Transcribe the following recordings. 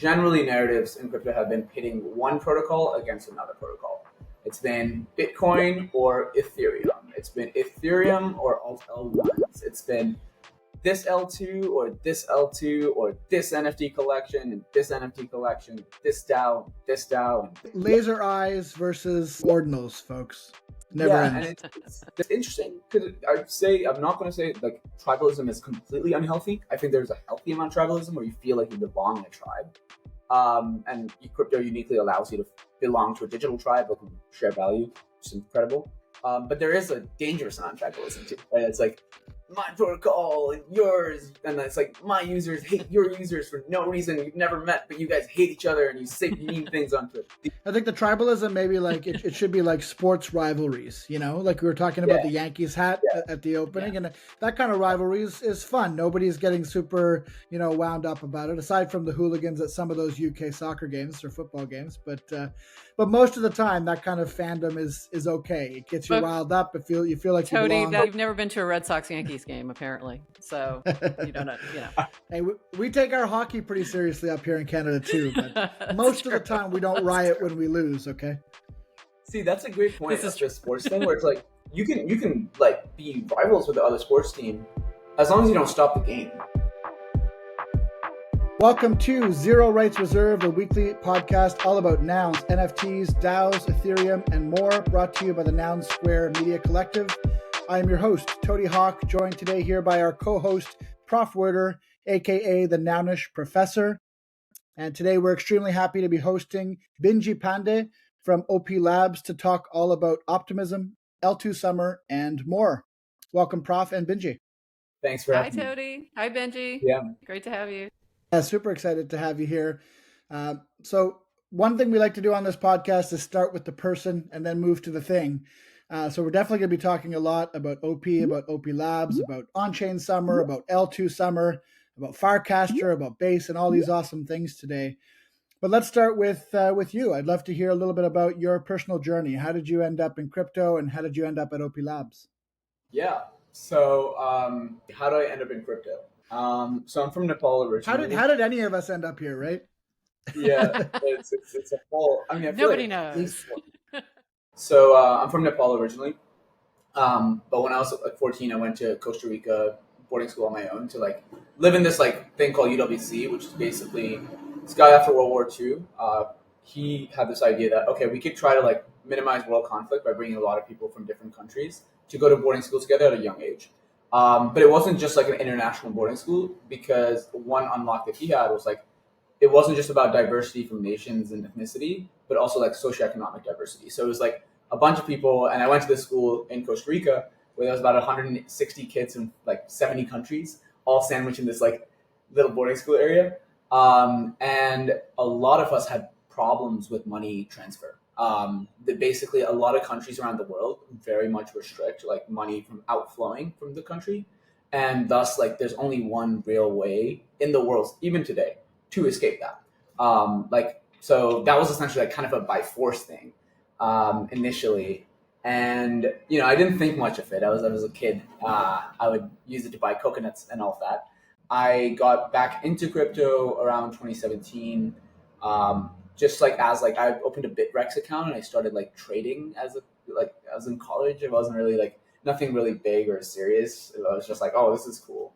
generally narratives in crypto have been pitting one protocol against another protocol. It's been Bitcoin or Ethereum. It's been Ethereum or alt L1s. It's been this L2 or this L2 or this NFT collection and this NFT collection, this DAO, this DAO. Laser eyes versus ordinals, folks. Never ends. And it's interesting because I'm not going to say like tribalism is completely unhealthy. I think there's a healthy amount of tribalism where you feel like you belong in a tribe. And crypto uniquely allows you to belong to a digital tribe that can share value, which is incredible. But there is a dangerous amount of tribalism too. Right? It's like my protocol and yours, and it's like my users hate your users for no reason. You've never met, but you guys hate each other and you say mean things on Twitter. I think the tribalism maybe like it should be like sports rivalries, like we were talking about the Yankees hat at the opening, and that kind of rivalry is fun. Nobody's getting super wound up about it, aside from the hooligans at some of those UK soccer games or football games. But most of the time, that kind of fandom is okay. It gets you riled up. You feel like Toady, you belong. you've never been to a Red Sox Yankees game, apparently. So you don't know. Hey, we take our hockey pretty seriously up here in Canada too. But most of the time, we don't riot when we lose. Okay. See, that's a great point. It's just sports thing where it's like you can like be rivals with the other sports team as long as you don't stop the game. Welcome to Zero Rights Reserved, a weekly podcast all about nouns, NFTs, DAOs, Ethereum, and more, brought to you by the Noun Square Media Collective. I am your host, Toady Hawk, joined today here by our co-host, Prof Werder, aka the Nounish Professor. And today we're extremely happy to be hosting Binji Pande from OPLabs to talk all about optimism, OnchainSummer, and more. Welcome, Prof and Binji. Thanks for having me. Hi, Toady. Hi, Binji. Yeah. Great to have you. Super excited to have you here. So one thing we like to do on this podcast is start with the person and then move to the thing. So we're definitely going to be talking a lot about OP, about OPLabs, about OnchainSummer, about L2Summer, about Farcaster, about Base, and all these awesome things today. But let's start with you. I'd love to hear a little bit about your personal journey. How did you end up in crypto, and how did you end up at OPLabs? Yeah. So how did I end up in crypto? So I'm from Nepal originally. How did any of us end up here, right? Yeah, it's a whole. I mean, nobody knows. So I'm from Nepal originally, but when I was like 14, I went to Costa Rica boarding school on my own to like live in this like thing called UWC, which is basically this guy after World War II. He had this idea that we could try to like minimize world conflict by bringing a lot of people from different countries to go to boarding school together at a young age. But it wasn't just like an international boarding school, because one unlock that he had was like, it wasn't just about diversity from nations and ethnicity, but also like socioeconomic diversity. So it was like a bunch of people, and I went to this school in Costa Rica where there was about 160 kids from like 70 countries, all sandwiched in this like little boarding school area. And a lot of us had problems with money transfer. Basically a lot of countries around the world very much restrict like money from outflowing from the country, and thus like there's only one real way in the world even today to escape that. So that was essentially like kind of a by force thing initially, and I didn't think much of it. I was a kid. I would use it to buy coconuts and all of that. I got back into crypto around 2017. Just like as like I opened a Bitrex account and I started like trading as I was in college. It wasn't really like nothing really big or serious. I was just like, oh, this is cool.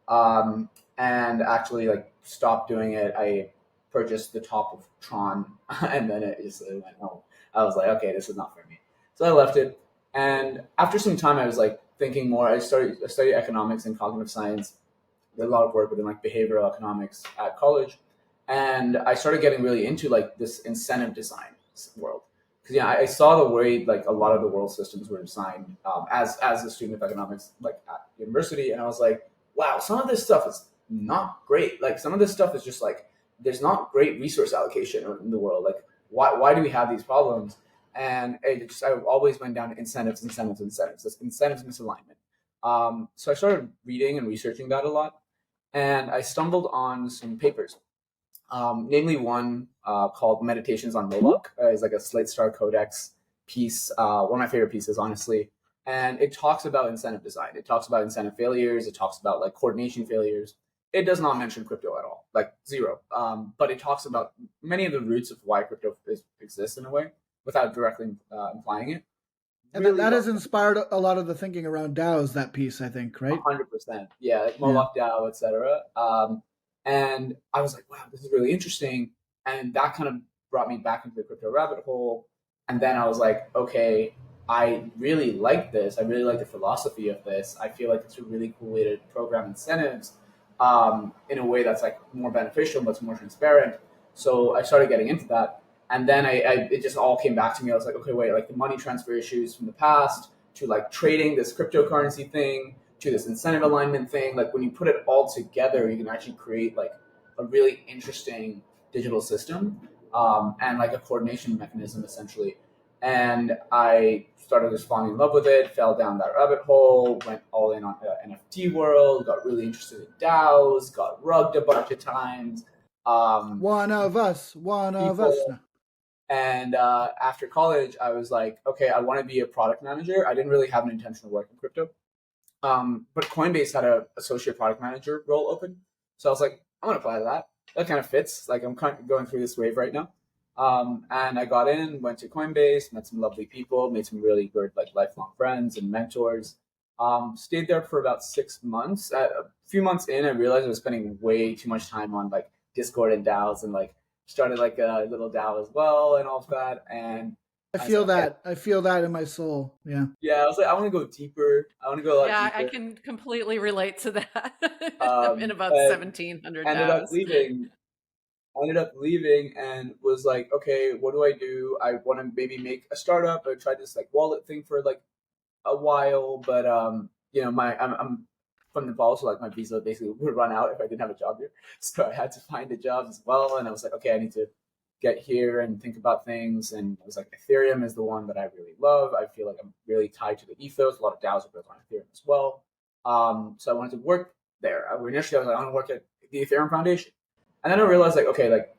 And actually like stopped doing it. I purchased the top of Tron and then it went home. I was like, okay, this is not for me. So I left it. And after some time, I was like thinking more. I studied economics and cognitive science. Did a lot of work within like behavioral economics at college. And I started getting really into like this incentive design world, because I saw the way like a lot of the world systems were designed as a student of economics like at university, and I was like, wow, some of this stuff is not great. Like some of this stuff is just like there's not great resource allocation in the world. Like why do we have these problems? And I always went down to incentives. This incentives misalignment. So I started reading and researching that a lot, and I stumbled on some papers. Namely one called Meditations on Moloch. It's like a Slate Star Codex piece, one of my favorite pieces, honestly. And it talks about incentive design. It talks about incentive failures. It talks about like coordination failures. it does not mention crypto at all, like zero. But it talks about many of the roots of why crypto exists in a way without directly implying it. And Really that has inspired a lot of the thinking around DAOs, that piece, I think, right? 100%. Yeah, like Moloch DAO, etc. And I was like, wow, this is really interesting. And that kind of brought me back into the crypto rabbit hole. And then I was like, okay, I really like this. I really like the philosophy of this. I feel like it's a really cool way to program incentives in a way that's like more beneficial, but it's more transparent. So I started getting into that. And then it just all came back to me. I was like, okay, wait, like the money transfer issues from the past to like trading this cryptocurrency thing to this incentive alignment thing. Like when you put it all together, you can actually create like a really interesting digital system and like a coordination mechanism essentially. And I started just falling in love with it, fell down that rabbit hole, went all in on the NFT world, got really interested in DAOs, got rugged a bunch of times. One of us. And after college, I was like, okay, I want to be a product manager. I didn't really have an intention to work in crypto. But Coinbase had an associate product manager role open. So I was like, I'm going to apply to that. That kind of fits. Like I'm kind of going through this wave right now. And I got in, went to Coinbase, met some lovely people, made some really good like lifelong friends and mentors. Stayed there for about 6 months. A few months in, I realized I was spending way too much time on like Discord and DAOs and like started like a little DAO as well and all of that. And I feel that in my soul. Yeah. Yeah, I was like, I want to go deeper. I want to go a lot deeper. I can completely relate to that. In about 1,700 ended DAOs. Ended up leaving and was like, okay, what do I do? I want to maybe make a startup. I tried this like wallet thing for like a while, but you know, I'm from Nepal, so like my visa basically would run out if I didn't have a job here. So I had to find a job as well, and I was like, okay, I need to get here and think about things. And I was like, Ethereum is the one that I really love. I feel like I'm really tied to the ethos. A lot of DAOs are built on Ethereum as well. So I wanted to work there. Initially, I was like, I want to work at the Ethereum Foundation. And then I realized like, okay, like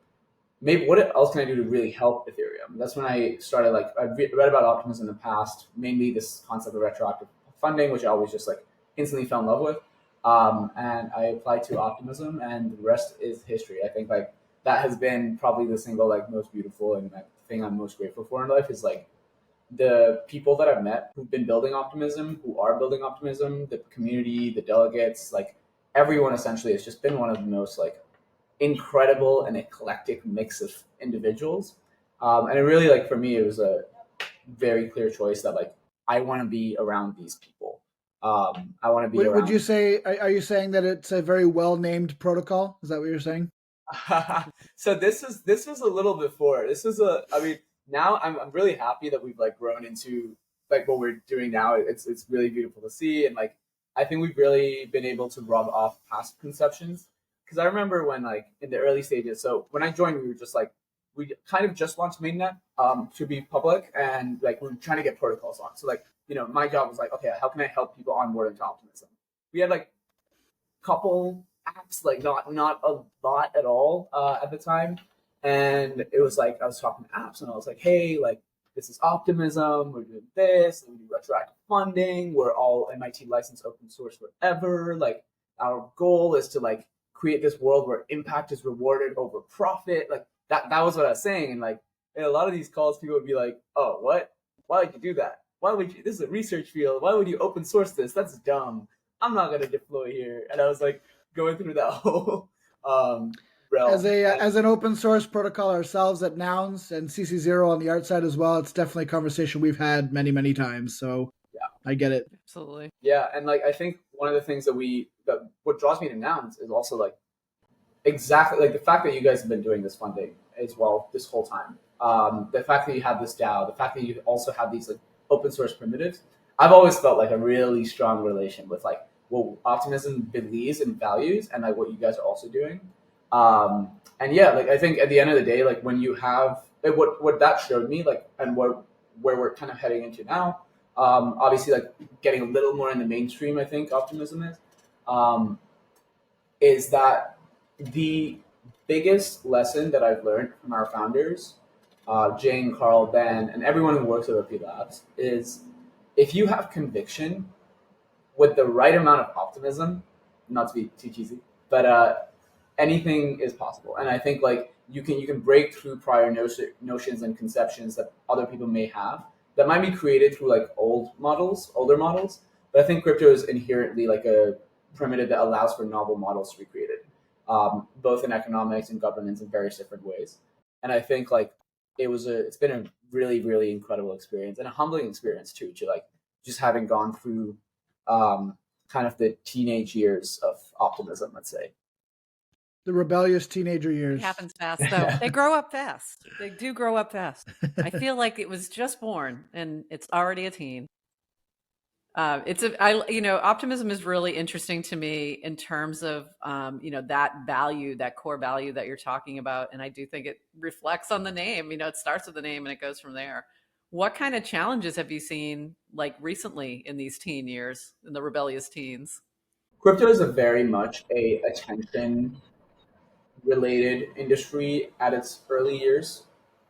maybe what else can I do to really help Ethereum? That's when I started like, I read about Optimism in the past, mainly this concept of retroactive funding, which I always just like instantly fell in love with. And I applied to Optimism and the rest is history. I think like that has been probably the single like most beautiful and like thing I'm most grateful for in life is like the people that I've met who've been building Optimism, who are building Optimism, the community, the delegates, like everyone essentially has just been one of the most like incredible and eclectic mix of individuals. And it really like for me, it was a very clear choice that like I want to be around these people. I want to be around. Would you say, are you saying that it's a very well-named protocol? Is that what you're saying? So this was a little before. I mean, now I'm really happy that we've like grown into like what we're doing now. It's really beautiful to see. And like, I think we've really been able to rub off past conceptions. Because I remember when like in the early stages, so when I joined, we were just like, we kind of just launched mainnet to be public and like we were trying to get protocols on. So like, you know, my job was like, okay, how can I help people onboard into Optimism? We had like a couple apps, like not a lot at all at the time. And it was like, I was talking to apps and I was like, hey, like this is Optimism, we're doing this, and we do retroactive funding, we're all MIT licensed open source forever. Like our goal is to like create this world where impact is rewarded over profit. Like that was what I was saying. And like in a lot of these calls, people would be like, oh, what? Why would you do that? Why would you? This is a research field. Why would you open source this? That's dumb. I'm not going to deploy here. And I was like going through that whole realm. As an open source protocol ourselves at Nouns and CC0 on the art side as well, it's definitely a conversation we've had many, many times. So yeah, I get it. Absolutely. Yeah. And like, I think one of the things that what draws me to Nouns is also like exactly like the fact that you guys have been doing this funding as well this whole time. The fact that you have this DAO, the fact that you also have these like open source primitives. I've always felt like a really strong relation with like what Optimism believes and values and like what you guys are also doing. And yeah, like I think at the end of the day, like when you have what that showed me, like and where we're kind of heading into now, obviously like getting a little more in the mainstream, I think Optimism is that the biggest lesson that I've learned from our founders, Jane, Carl, Ben, and everyone who works at OPLabs is if you have conviction with the right amount of optimism, not to be too cheesy, but anything is possible. And I think like you can break through prior notions and conceptions that other people may have that might be created through like older models. But I think crypto is inherently like a primitive that allows for novel models to be created, both in economics and governance in various different ways. And I think like it's been a really, really incredible experience and a humbling experience too, to like just having gone through kind of the teenage years of optimism, let's say. The rebellious teenager years. It happens fast, though. They grow up fast. They do grow up fast. I feel like it was just born and it's already a teen. Optimism is really interesting to me in terms of, that core value that you're talking about. And I do think it reflects on the name. It starts with the name and it goes from there. What kind of challenges have you seen like recently in these teen years, in the rebellious teens? Crypto is a very much a attention related industry at its early years.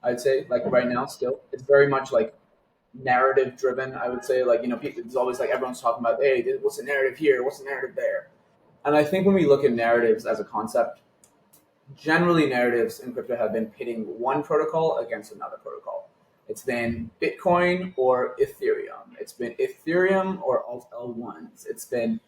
I'd say like right now still it's very much like narrative driven. I would say like people, it's always like everyone's talking about, hey, what's the narrative here, what's the narrative there. And I think when we look at narratives as a concept, generally narratives in crypto have been pitting one protocol against another protocol. It's been Bitcoin or Ethereum, it's been Ethereum or alt L1s, it's been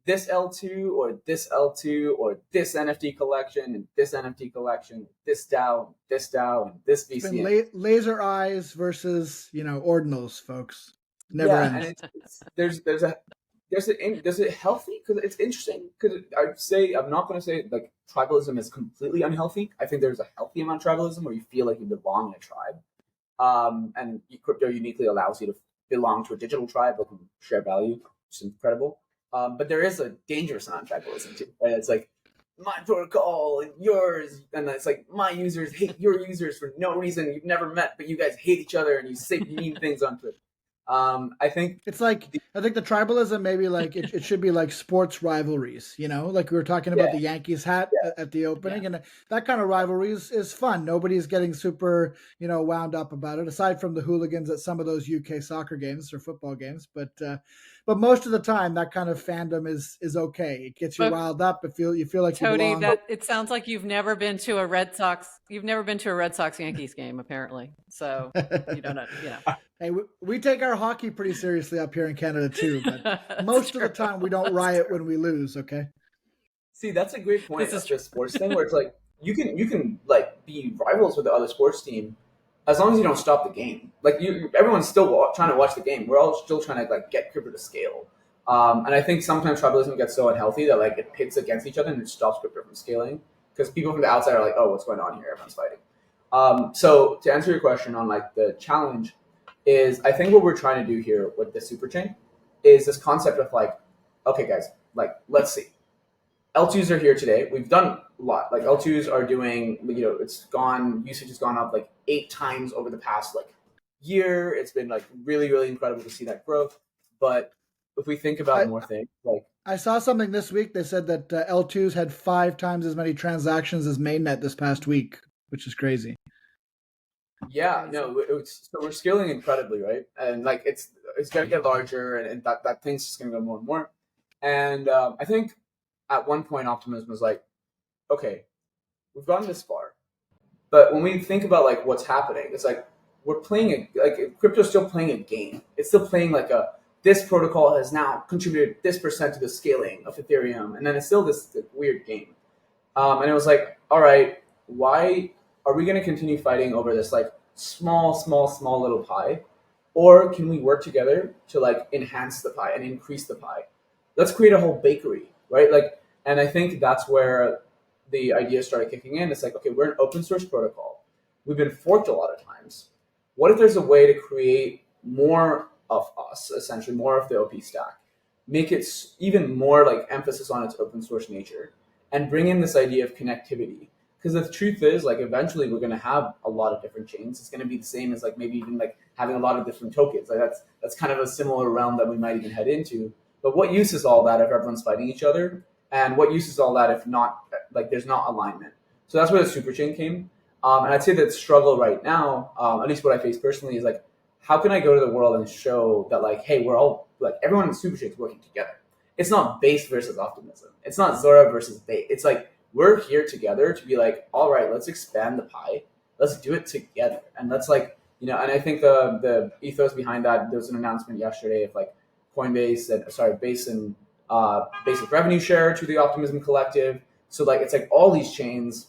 this L2 or this L2 or this NFT collection and this NFT collection, this DAO, and this VC. It's been laser eyes versus ordinals, folks. Never ends. And there's a healthy, because it's interesting, because I'm not going to say like tribalism is completely unhealthy. I think there's a healthy amount of tribalism where you feel like you belong in a tribe, and crypto uniquely allows you to belong to a digital tribe that can share value, which is incredible. But there is a dangerous amount of tribalism too. Right? It's like my protocol and yours, and it's like my users hate your users for no reason you've never met, but you guys hate each other and you say mean things on Twitter. I think it's like I think the tribalism maybe like it should be like sports rivalries, like we were talking about the Yankees hat at the opening, and that kind of rivalry is fun. Nobody's getting super wound up about it, aside from the hooligans at some of those UK soccer games or football games. But most of the time, that kind of fandom is okay. It gets you riled up. You feel like Toady, you belong. it sounds like you've never been to a Red Sox Yankees game, apparently. So you don't know. Hey, we take our hockey pretty seriously up here in Canada too, but most of the time we don't riot when we lose. Okay. See, that's a great point. This is just sports thing where it's like you can like be rivals with the other sports team as long as you don't stop the game. Like everyone's still trying to watch the game. We're all still trying to like get crypto to scale. And I think sometimes tribalism gets so unhealthy that like it pits against each other and it stops crypto from scaling because people from the outside are like, oh, what's going on here? Everyone's fighting. So to answer your question on like the challenge is, I think what we're trying to do here with the Superchain is this concept of like, okay, guys, like let's see. L2s are here today. We've done a lot. Like L2s are doing, usage has gone up like 8 times over the past like year. It's been like really, really incredible to see that growth. But if we think about more things, like I saw something this week. They said that L2s had 5 times as many transactions as mainnet this past week, which is crazy. Yeah, no, so we're scaling incredibly, right? And like it's going to get larger, and that thing's just going to go more and more. And I think at one point, Optimism was like, okay, we've gotten this far, but when we think about like what's happening, it's like we're playing crypto's still playing a game. It's still playing like this protocol has now contributed this % to the scaling of Ethereum, and then it's still this weird game. And it was like, all right, why are we going to continue fighting over this like small little pie, or can we work together to like enhance the pie and increase the pie? Let's create a whole bakery, right? Like, and I think that's where the idea started kicking in. It's like, okay, we're an open source protocol. We've been forked a lot of times. What if there's a way to create more of us, essentially more of the OP stack, make it even more like emphasis on its open source nature, and bring in this idea of connectivity? Because the truth is, like, eventually we're going to have a lot of different chains. It's going to be the same as like maybe even like having a lot of different tokens. Like that's kind of a similar realm that we might even head into. But what use is all that if everyone's fighting each other? And what use is all that if not, like, there's not alignment? So that's where the Superchain came. And I'd say that struggle right now, at least what I face personally, is like, how can I go to the world and show that like, hey, we're all like everyone in Superchain is working together, it's not Base versus Optimism. It's not Zora versus Base. It's like we're here together to be like, all right, let's expand the pie. Let's do it together. And let's like, and I think the ethos behind that, there was an announcement yesterday of like Base and basic revenue share to the Optimism Collective. So like it's like all these chains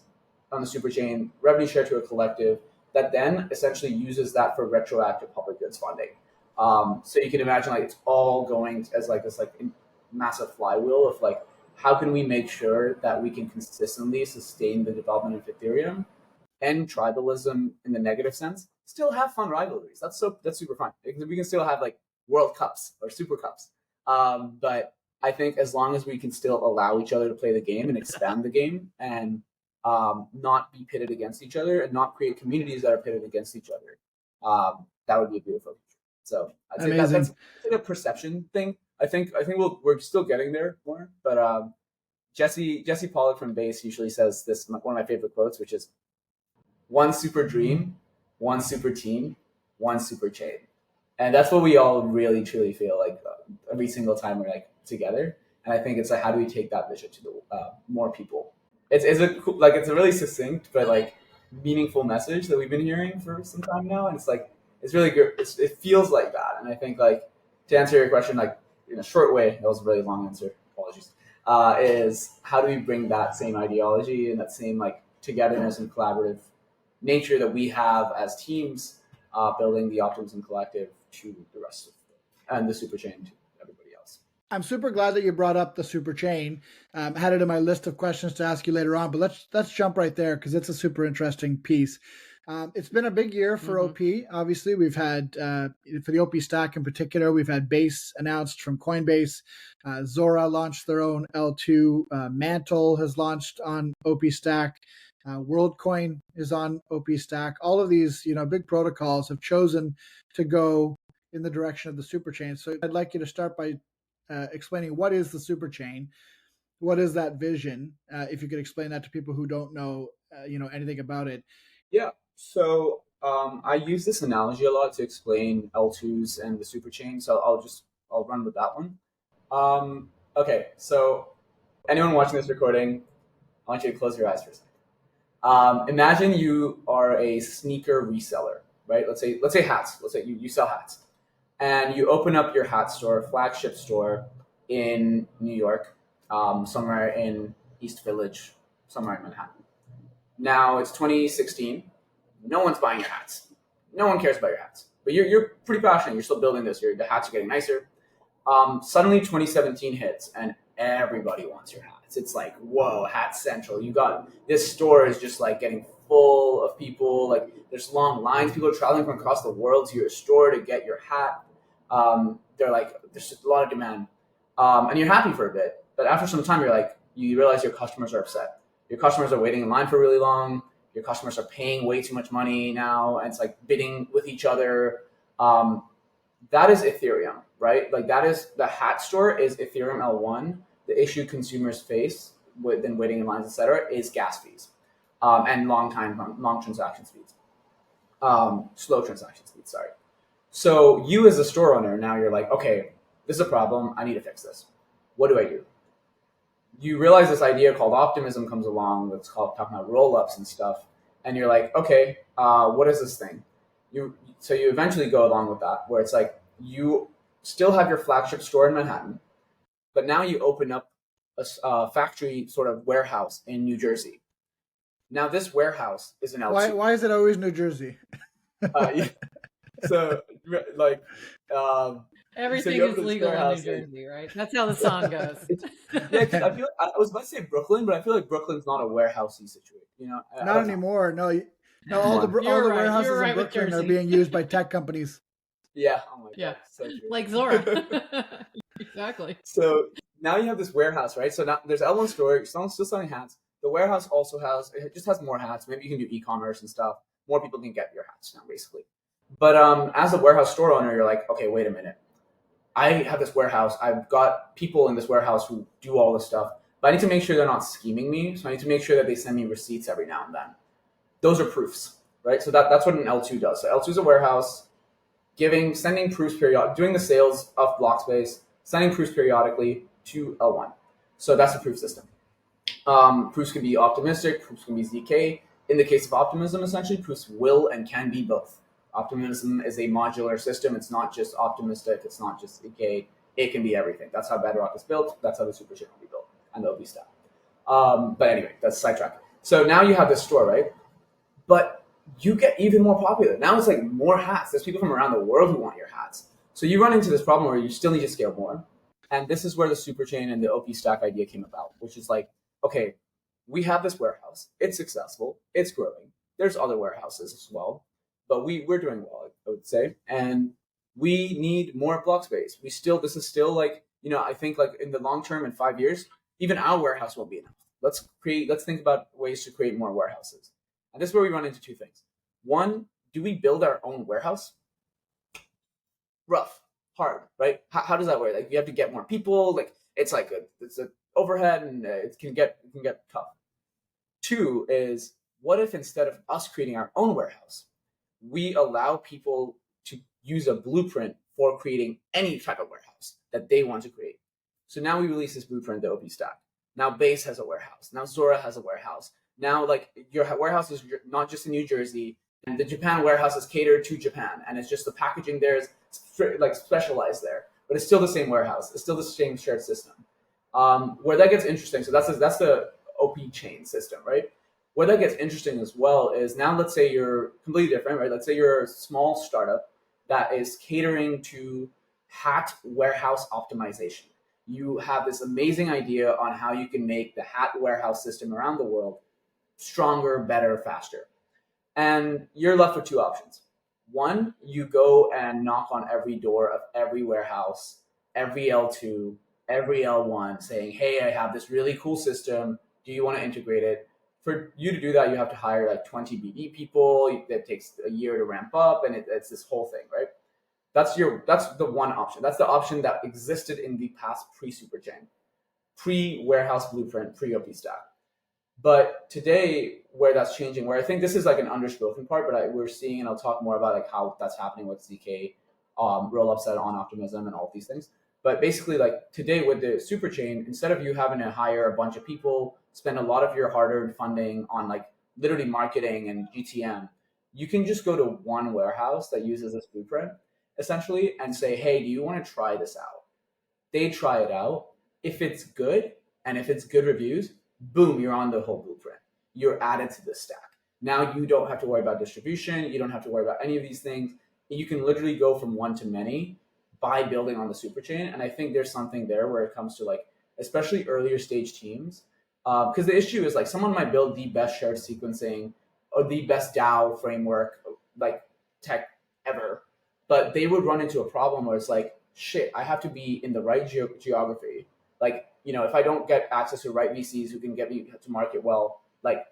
on the Superchain, revenue share to a collective that then essentially uses that for retroactive public goods funding. So you can imagine like it's all going as like this like massive flywheel of like how can we make sure that we can consistently sustain the development of Ethereum and tribalism in the negative sense, still have fun rivalries. That's super fun. We can still have like World Cups or Super Cups. But I think as long as we can still allow each other to play the game and expand the game and not be pitted against each other and not create communities that are pitted against each other, that would be a beautiful future. So I'd say that's like a perception thing. I think we're still getting there more. But Jesse Pollak from Base usually says this, one of my favorite quotes, which is one super dream, one super team, one super chain. And that's what we all really truly feel like every single time we're like together. And I think it's like, how do we take that vision to the more people? It's a really succinct but like meaningful message that we've been hearing for some time now, and it's like it's really good. It feels like that, and I think like to answer your question like in a short way, that was a really long answer. Apologies. Is how do we bring that same ideology and that same like togetherness and collaborative nature that we have as teams building the Optimism Collective to the rest of and the Superchain to everybody else. I'm super glad that you brought up the Superchain. I had it in my list of questions to ask you later on, but let's jump right there because it's a super interesting piece. It's been a big year for OP. Obviously, we've had, for the OP stack in particular, we've had Base announced from Coinbase. Zora launched their own L2. Mantle has launched on OP stack. WorldCoin is on OP stack. All of these, big protocols have chosen to go in the direction of the Superchain. So I'd like you to start by explaining what is the Superchain, what is that vision? If you could explain that to people who don't know, anything about it. Yeah. So I use this analogy a lot to explain L2s and the Superchain. So I'll run with that one. Okay. So anyone watching this recording, I want you to close your eyes for a second. Imagine you are a sneaker reseller, right? Let's say hats. Let's say you sell hats. And you open up your hat store, flagship store in New York, somewhere in East Village, somewhere in Manhattan. Now it's 2016. No one's buying your hats. No one cares about your hats. But you're pretty passionate. You're still building this. The hats are getting nicer. Suddenly 2017 hits and everybody wants your hats. It's like, whoa, Hat Central. You got this store is just like getting full of people. Like there's long lines. People are traveling from across the world to your store to get your hat. They're like, there's just a lot of demand. And you're happy for a bit. But after some time, you realize your customers are upset. Your customers are waiting in line for really long. Your customers are paying way too much money now. And it's like bidding with each other. That is Ethereum, right? Like that is the hat store is Ethereum L1. The issue consumers face within waiting in lines, etc., is gas fees and long transaction speeds, slow transaction speeds. Sorry. So you as a store owner, now you're like, okay, this is a problem. I need to fix this. What do? You realize this idea called optimism comes along. That's called talking about roll-ups and stuff. And you're like, okay, what is this thing? So you eventually go along with that, where it's like you still have your flagship store in Manhattan, but now you open up a factory sort of warehouse in New Jersey. Now this warehouse is an L2. Why is it always New Jersey? Yeah. So like everything is legal in New Jersey, right? That's how the song goes. I feel I was about to say Brooklyn, but I feel like Brooklyn's not a warehousey situation. Not anymore. No, all the warehouses in Brooklyn are being used by tech companies. Yeah. Oh my God. Yeah. So true. Like Zora. Exactly. So now you have this warehouse, right? So now there's L1 store. You're still selling hats. The warehouse also has more hats. Maybe you can do e-commerce and stuff. More people can get your hats now, basically. But as a warehouse store owner, you're like, okay, wait a minute. I have this warehouse. I've got people in this warehouse who do all this stuff, but I need to make sure they're not scheming me. So I need to make sure that they send me receipts every now and then. Those are proofs, right? So that's what an L2 does. So L2 is a warehouse sending proofs doing the sales of block space, sending proofs periodically to L1. So that's the proof system. Proofs can be optimistic, proofs can be ZK. In the case of optimism, essentially, proofs will and can be both. Optimism is a modular system. It's not just optimistic. It's not just ZK. It can be everything. That's how Bedrock is built. That's how the Superchain will be built, and they'll be stacked. But anyway, that's sidetrack. So now you have this store, right? But you get even more popular. Now it's like more hats. There's people from around the world who want your hats. So you run into this problem where you still need to scale more. And this is where the Superchain and the OP stack idea came about, which is like, okay, we have this warehouse. It's successful. It's growing. There's other warehouses as well. But we're doing well, I would say. And we need more block space. This is still like, I think like in the long term, in 5 years, even our warehouse won't be enough. Let's think about ways to create more warehouses. And this is where we run into two things. One, do we build our own warehouse? Rough, hard, right? How does that work? Like you have to get more people. Like it's an overhead, and it can get tough. Two is, what if instead of us creating our own warehouse, we allow people to use a blueprint for creating any type of warehouse that they want to create? So now we release this blueprint, the OP stack. Now Base has a warehouse. Now Zora has a warehouse. Now like your warehouse is not just in New Jersey, and the Japan warehouse is catered to Japan, and it's just the packaging there is like specialized there, but it's still the same warehouse. It's still the same shared system. Where that gets interesting, so that's the OP chain system, right? Where that gets interesting as well is now let's say you're completely different, right? Let's say you're a small startup that is catering to hat warehouse optimization. You have this amazing idea on how you can make the hat warehouse system around the world stronger, better, faster. And you're left with two options. One, you go and knock on every door of every warehouse, every L2, every L1, saying, hey, I have this really cool system. Do you want to integrate it? For you to do that, you have to hire like 20 BD people. It takes a year to ramp up, and it's this whole thing, right? That's the one option. That's the option that existed in the past pre-Superchain, pre-warehouse blueprint, pre-OP stack. But today, where that's changing, where I think this is like an underspoken part, but we're seeing, and I'll talk more about like how that's happening with ZK, roll-ups on Optimism and all of these things. But basically, like today with the Superchain, instead of you having to hire a bunch of people, spend a lot of your hard-earned funding on like literally marketing and GTM, you can just go to one warehouse that uses this blueprint, essentially, and say, hey, do you want to try this out? They try it out. If it's good, and if it's good reviews, boom, you're on the whole blueprint. You're added to the stack. Now you don't have to worry about distribution. You don't have to worry about any of these things. You can literally go from one to many by building on the Superchain. And I think there's something there where it comes to like, especially earlier stage teams, because the issue is like someone might build the best shared sequencing or the best DAO framework, like tech ever, but they would run into a problem where it's like, shit, I have to be in the right geography. Like, if I don't get access to the right VCs who can get me to market well, like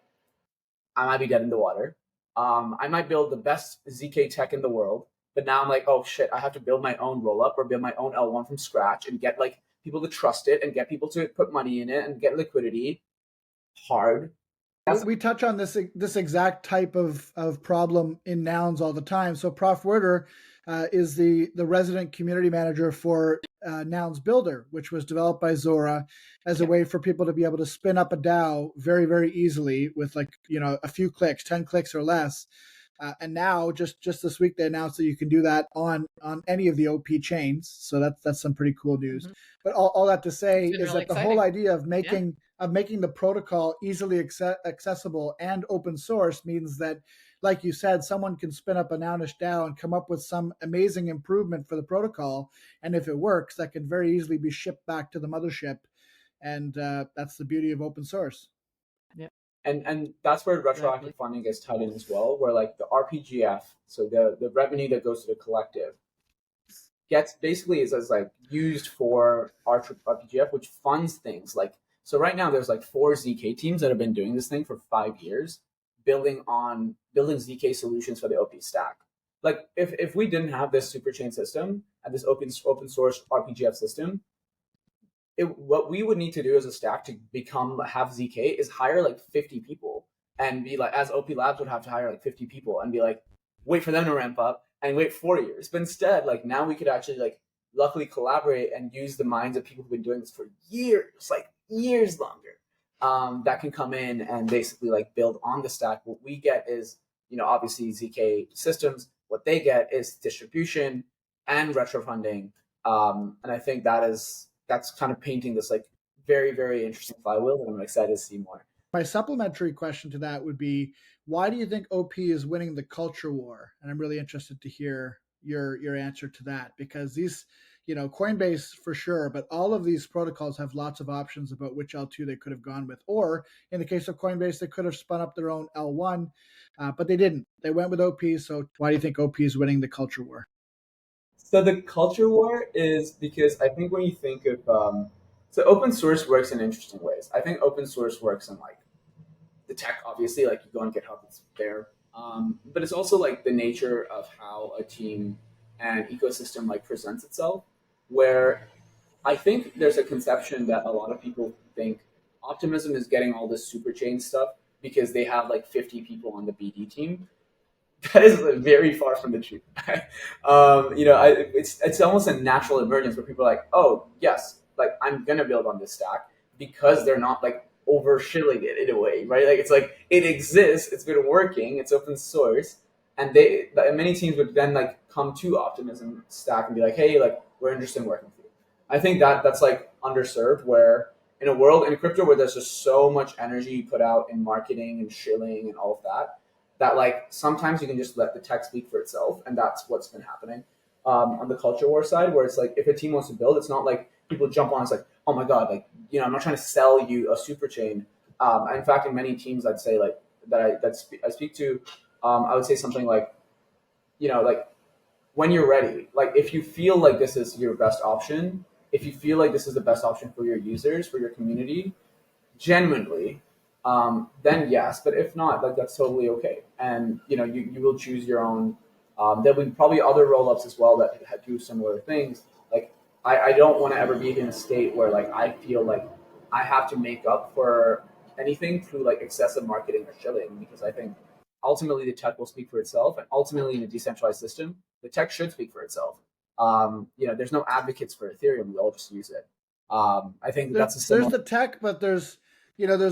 I might be dead in the water. I might build the best ZK tech in the world, but now I'm like, oh shit, I have to build my own roll up or build my own L1 from scratch and get like people to trust it and get people to put money in it and get liquidity. Hard. We touch on this exact type of problem in Nouns all the time. So Prof Werder is the resident community manager for Nouns Builder, which was developed by Zora as a way for people to be able to spin up a DAO very, very easily with like, a few clicks, 10 clicks or less. And now just this week, they announced that you can do that on any of the OP chains. So that's some pretty cool news. Mm-hmm. But all that to say is that the whole idea of making the protocol easily accessible and open source means that, like you said, someone can spin up a Nounish DAO and come up with some amazing improvement for the protocol. And if it works, that can very easily be shipped back to the mothership. And that's the beauty of open source. Yeah. And that's where retroactive funding gets tied in as well, where like the RPGF, so the revenue that goes to the collective, gets basically is like used for RPGF, which funds things like, so right now there's like 4 ZK teams that have been doing this thing for 5 years, building ZK solutions for the OP stack. Like if we didn't have this Superchain system and this open source RPGF system, what we would need to do as a stack to have ZK is hire like 50 people and be like, as OPLabs would have to hire like 50 people and be like, wait for them to ramp up and wait 4 years. But instead, like now we could actually like luckily collaborate and use the minds of people who've been doing this for years, like years longer, that can come in and basically like build on the stack. What we get is, obviously ZK systems. What they get is distribution and retro funding. And I think that's kind of painting this like very, very interesting flywheel that I'm excited to see more. My supplementary question to that would be, why do you think OP is winning the culture war? And I'm really interested to hear your answer to that, because these, Coinbase for sure, but all of these protocols have lots of options about which L2 they could have gone with. Or in the case of Coinbase, they could have spun up their own L1, but they didn't. They went with OP. So why do you think OP is winning the culture war? So the culture war is because I think when you think of so open source works in interesting ways. I think open source works in like the tech, obviously, like you go on GitHub, it's there. But it's also like the nature of how a team and ecosystem like presents itself, where I think there's a conception that a lot of people think Optimism is getting all this Superchain stuff because they have like 50 people on the BD team. That is very far from the truth. It's almost a natural emergence where people are like, oh yes, like I'm gonna build on this stack because they're not like overshilling it in a way, right? Like it's like it exists, it's been working, it's open source, and many teams would then like come to Optimism stack and be like, hey, like we're interested in working with you. I think that's like underserved, where in a world in crypto where there's just so much energy put out in marketing and shilling and all of that like sometimes you can just let the tech speak for itself, and that's what's been happening on the culture war side, where it's like if a team wants to build, it's not like people jump on. It's like, oh my god, like I'm not trying to sell you a super chain. In fact, in many teams, I'd say like I speak to, I would say something like, like when you're ready, like if you feel like this is your best option, if you feel like this is the best option for your users, for your community, genuinely, then yes. But if not, like that's totally okay. And you will choose your own. There'll be probably other roll-ups as well that do similar things. Like I don't want to ever be in a state where like I feel like I have to make up for anything through like excessive marketing or shilling, because I think ultimately the tech will speak for itself, and ultimately in a decentralized system, the tech should speak for itself. There's no advocates for Ethereum; we all just use it. I think that's a similar. There's the tech, but there's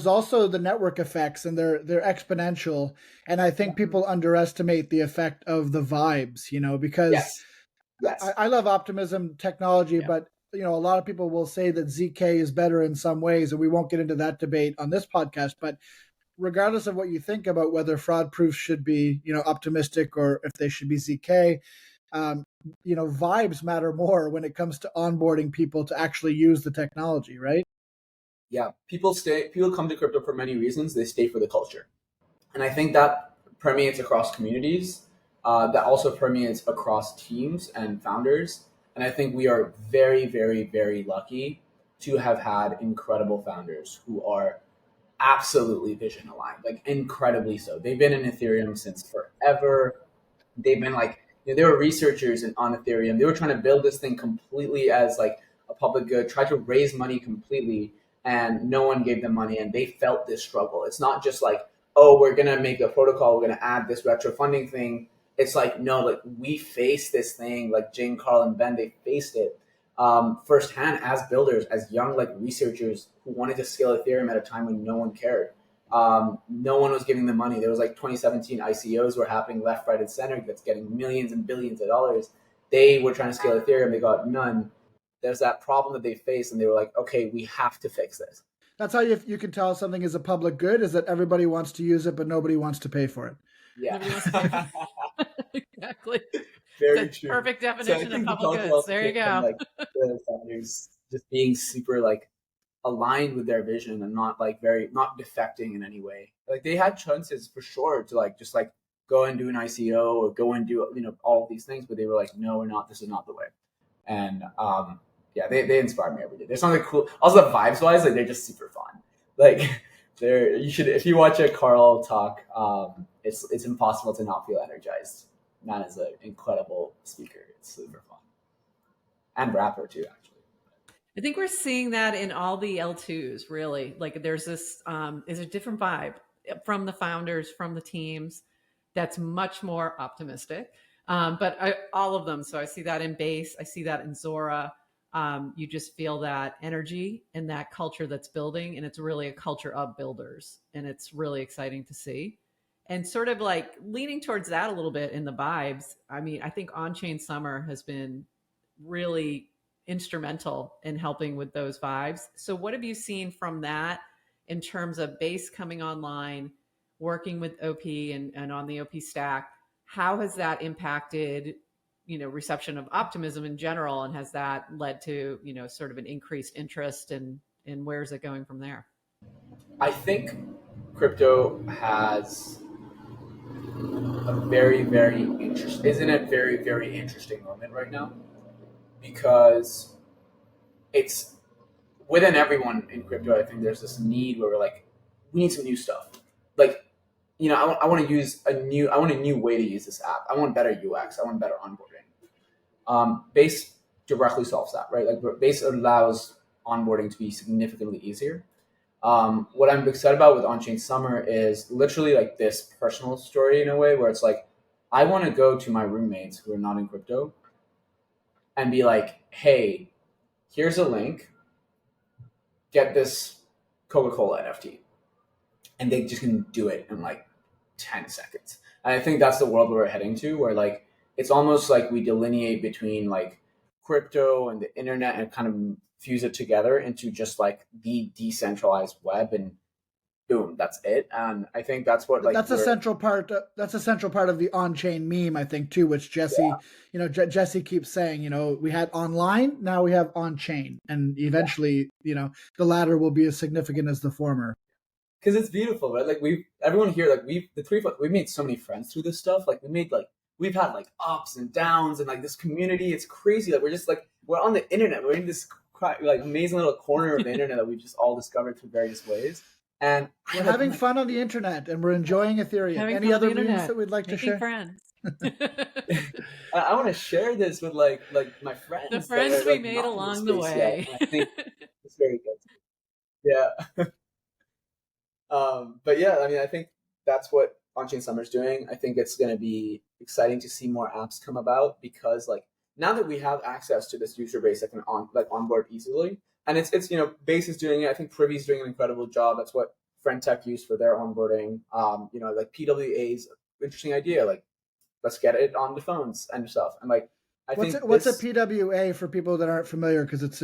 also the network effects, and they're exponential. And I think people underestimate the effect of the vibes, because yes. I love Optimism technology, but a lot of people will say that ZK is better in some ways, and we won't get into that debate on this podcast. But regardless of what you think about whether fraud proofs should be, optimistic or if they should be ZK, vibes matter more when it comes to onboarding people to actually use the technology, right? Yeah, people come to crypto for many reasons. They stay for the culture. And I think that permeates across communities, that also permeates across teams and founders. And I think we are very, very, very lucky to have had incredible founders who are absolutely vision aligned, like incredibly so. They've been in Ethereum since forever. They've been like, they were researchers on Ethereum. They were trying to build this thing completely as like a public good, try to raise money completely, and no one gave them money, and they felt this struggle. It's not just like, oh, we're gonna make a protocol, we're gonna add this retro funding thing. It's like, no, like we faced this thing, like Jane, Carl, and Ben, they faced it firsthand as builders, as young like researchers who wanted to scale Ethereum at a time when no one cared. No one was giving them money. There was like 2017 ICOs were happening left, right, and center that's getting millions and billions of dollars. They were trying to scale Ethereum, they got none. There's that problem that they faced, and they were like, okay, we have to fix this. That's how you can tell something is a public good, is that everybody wants to use it, but nobody wants to pay for it. Yeah. Exactly. Very true. Perfect definition of public goods. There you go. Like the founders just being super like aligned with their vision and not like not defecting in any way. Like they had chances for sure to like just like go and do an ICO or go and do all of these things, but they were like, no, we're not. This is not the way. And they inspire me every day. There's something cool. Also, the vibes wise, like they're just super fun. Like you should, if you watch a Carl talk, it's impossible to not feel energized. Man is an incredible speaker. It's super fun, and rapper too, actually. I think we're seeing that in all the L2s, really. Like there's this is a different vibe from the founders, from the teams, that's much more optimistic. But all of them. So I see that in Base. I see that in Zora. You just feel that energy and that culture that's building. And it's really a culture of builders. And it's really exciting to see. And sort of like leaning towards that a little bit in the vibes. I mean, I think OnchainSummer has been really instrumental in helping with those vibes. So what have you seen from that in terms of Base coming online, working with OP and on the OP stack? How has that impacted, reception of optimism in general? And has that led to, sort of an increased interest, and where's it going from there? I think crypto has a very, very interesting, isn't it very, very interesting moment right now, because it's within everyone in crypto. I think there's this need where we're like, we need some new stuff. Like, I want a new way to use this app. I want better UX. I want better onboarding. Base directly solves that, right? Like Base allows onboarding to be significantly easier. What I'm excited about with OnchainSummer is literally like this personal story in a way where it's like, I want to go to my roommates who are not in crypto and be like, hey, here's a link, get this Coca-Cola NFT. And they just can do it in like 10 seconds. And I think that's the world we're heading to, where like, it's almost like we delineate between like crypto and the internet and kind of fuse it together into just like the decentralized web, and boom, that's it. And I think that's what like that's a central part. That's a central part of the on-chain meme, I think, too, which Jesse, Jesse keeps saying. We had online, now we have on-chain, and eventually, the latter will be as significant as the former. Because it's beautiful, right? Like everyone here, like the three of us, we've made so many friends through this stuff. Like we've had like ups and downs, and like this community, it's crazy. Like we're on the internet. We're in this like amazing little corner of the internet that we've just all discovered through various ways. And we're having fun on the internet, and we're enjoying Ethereum. Any other memes that we'd like to share? Friends. I want to share this with like my friends. The friends we made along the way. I think it's very good. Yeah. But yeah, I mean, I think that's what OnchainSummer is doing. I think it's going to be exciting to see more apps come about, because like now that we have access to this user base that can onboard easily, and it's Base is doing it. I think Privy is doing an incredible job. That's what FriendTech used for their onboarding. Like PWA's interesting idea. Like, let's get it on the phones and stuff. And like, what's a PWA for people that aren't familiar? Because it's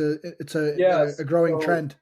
a growing trend.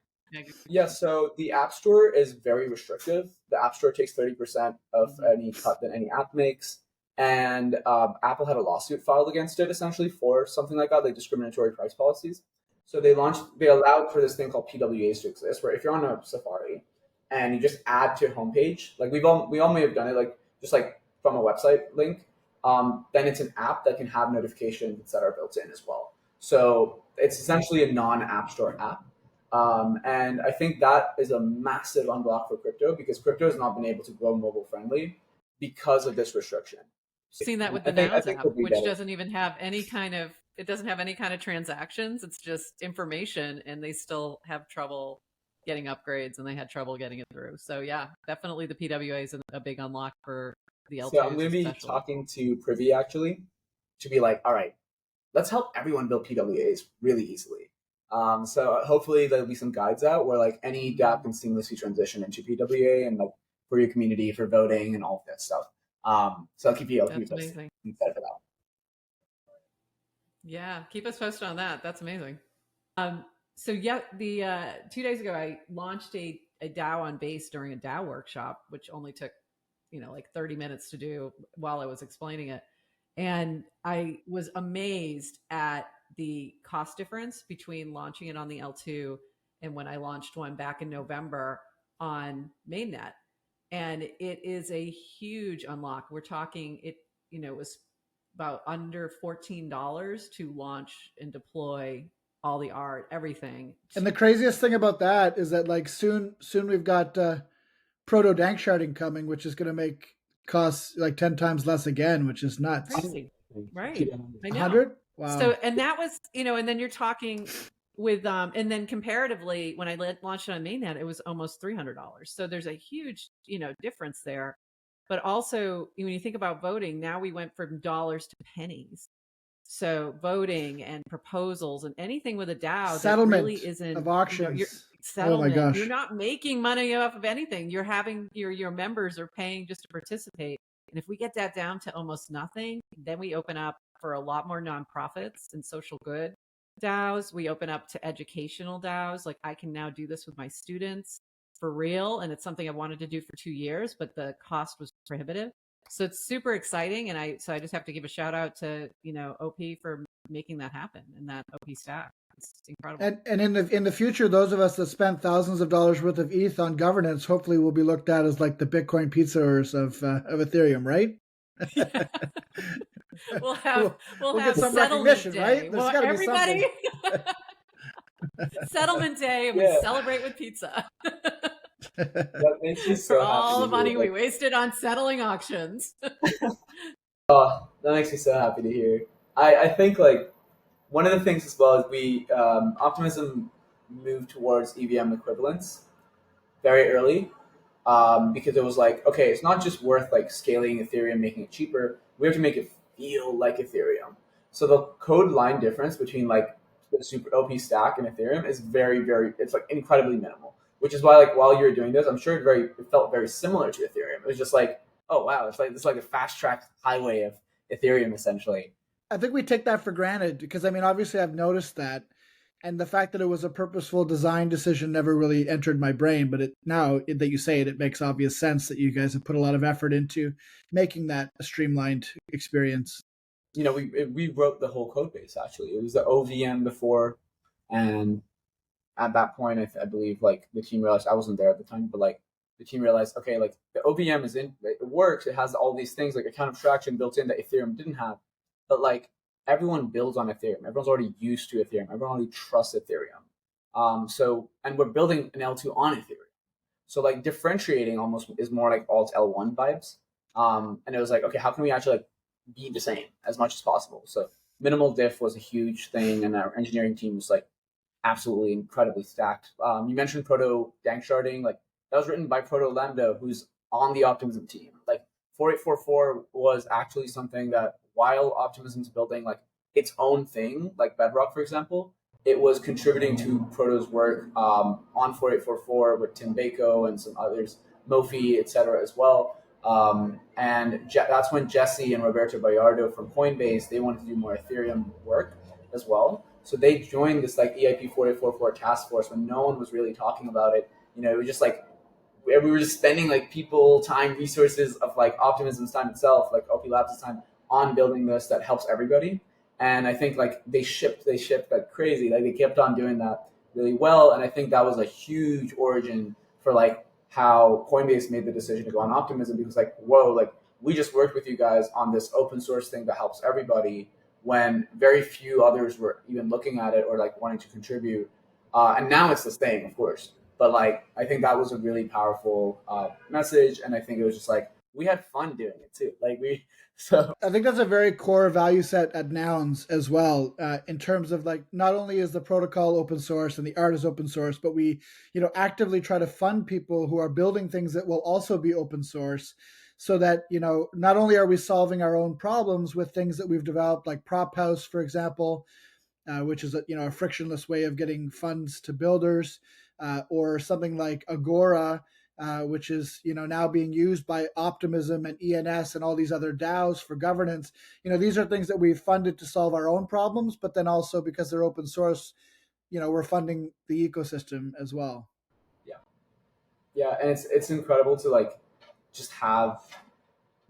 Yeah, so the App Store is very restrictive. The App Store takes 30% of any cut that any app makes. And Apple had a lawsuit filed against it, essentially, for something like that, like discriminatory price policies. So they allowed for this thing called PWAs to exist, where if you're on a Safari and you just add to homepage, like we all may have done it, like just like from a website link, then it's an app that can have notifications that are built in as well. So it's essentially a non-App Store app. And I think that is a massive unblock for crypto, because crypto has not been able to grow mobile friendly because of this restriction. Seen that with the Nouns app, which doesn't even have any kind of transactions. It's just information, and they still have trouble getting upgrades, and they had trouble getting it through. So yeah, definitely the PWA is a big unlock for the L2s. So I'm going to be talking to Privy actually to be like, all right, let's help everyone build PWAs really easily. So hopefully there'll be some guides out where like any DApp can seamlessly transition into PWA, and like for your community, for voting and all of that stuff. So I'll keep you posted for that. Yeah, keep us posted on that. That's amazing. So yeah, the 2 days ago I launched a DAO on Base during a DAO workshop, which only took like 30 minutes to do while I was explaining it, and I was amazed at the cost difference between launching it on the L2 and when I launched one back in November on mainnet. And it is a huge unlock. We're talking it was about under $14 to launch and deploy all the art, everything. And the craziest thing about that is that like soon we've got proto dank sharding coming, which is going to make costs like 10 times less again, which is nuts. Crazy. Right. I know. 100? Wow. So, and that was, and then you're talking with, and then comparatively, when I launched it on mainnet, it was almost $300. So there's a huge, difference there. But also, when you think about voting, now we went from dollars to pennies. So voting and proposals and anything with a DAO Settlement that really isn't of auctions. Your Oh my settlement. gosh. You're not making money off of anything. You're having your members are paying just to participate. And if we get that down to almost nothing, then we open up for a lot more nonprofits and social good DAOs. We open up to educational DAOs. Like I can now do this with my students for real. And it's something I wanted to do for 2 years, but the cost was prohibitive. So it's super exciting. And I just have to give a shout out to, OP for making that happen and that OP stack. It's incredible. And in the future, those of us that spent thousands of dollars worth of ETH on governance, hopefully will be looked at as like the Bitcoin pizzas of Ethereum, right? Yeah. We'll have get some recognition, day. right? There's got to be something. Settlement day, and we celebrate with pizza. That makes me so for all the money hear. we wasted on settling auctions. Oh, that makes me so happy to hear. I think like one of the things as well is we Optimism moved towards EVM equivalence very early because it was like, okay, it's not just worth like scaling Ethereum, making it cheaper. We have to make it feel like Ethereum. So the code line difference between like the super OP stack and Ethereum is very, very, it's like incredibly minimal. Which is why, like, while you were doing this, I'm sure it felt very similar to Ethereum. It was just like, oh wow, it's like a fast track highway of Ethereum essentially. I think we take that for granted because I mean, obviously, I've noticed that, and the fact that it was a purposeful design decision never really entered my brain. But now that you say it, it makes obvious sense that you guys have put a lot of effort into making that a streamlined experience. We wrote the whole code base actually. It was the OVM before, and at that point, I believe like the team realized I wasn't there at the time, but like the team realized, okay, like the OVM it works. It has all these things like account abstraction built in that Ethereum didn't have, but like everyone builds on Ethereum. Everyone's already used to Ethereum. Everyone already trusts Ethereum. And we're building an L2 on Ethereum. So like differentiating almost is more like alt L1 vibes. And it was like, okay, how can we actually like be the same as much as possible? So minimal diff was a huge thing, and our engineering team was like absolutely incredibly stacked. You mentioned proto dank sharding, like that was written by Proto Lambda, who's on the Optimism team. Like 4844 was actually something that while Optimism's building like its own thing, like Bedrock, for example, it was contributing to Proto's work on 4844 with Tim Bako and some others, Mofi, etc. as well. That's when Jesse and Roberto Bayardo from Coinbase, they wanted to do more Ethereum work as well. So they joined this like EIP 4844 task force when no one was really talking about it. It was just like we were just spending like people, time, resources of like Optimism's time itself, like OPLabs' time on building this that helps everybody. And I think like they shipped like crazy. Like they kept on doing that really well. And I think that was a huge origin for like how Coinbase made the decision to go on Optimism, because like, whoa, like we just worked with you guys on this open source thing that helps everybody, when very few others were even looking at it or like wanting to contribute. And now it's the same, of course. But like, I think that was a really powerful message. And I think it was just like, we had fun doing it too. So I think that's a very core value set at Nouns as well, in terms of like, not only is the protocol open source and the art is open source, but we, actively try to fund people who are building things that will also be open source. So that, not only are we solving our own problems with things that we've developed, like Prop House, for example, which is a frictionless way of getting funds to builders, or something like Agora, which is now being used by Optimism and ENS and all these other DAOs for governance. These are things that we've funded to solve our own problems, but then also because they're open source, we're funding the ecosystem as well. Yeah, and it's incredible to like just have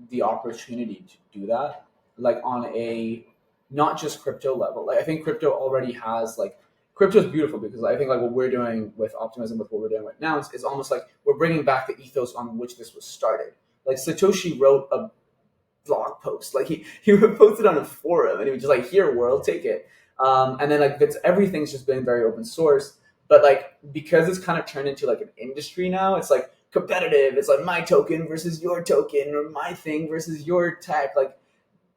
the opportunity to do that, like on a not just crypto level. Like I think crypto already has like, crypto is beautiful because I think like what we're doing with Optimism, with what we're doing with Nouns, is almost like we're bringing back the ethos on which this was started. Like Satoshi wrote a blog post, like he posted on a forum, and he was just like, here world, take it. And then like everything's just been very open source, but like because it's kind of turned into like an industry now, it's like competitive. It's like my token versus your token, or my thing versus your tech, like,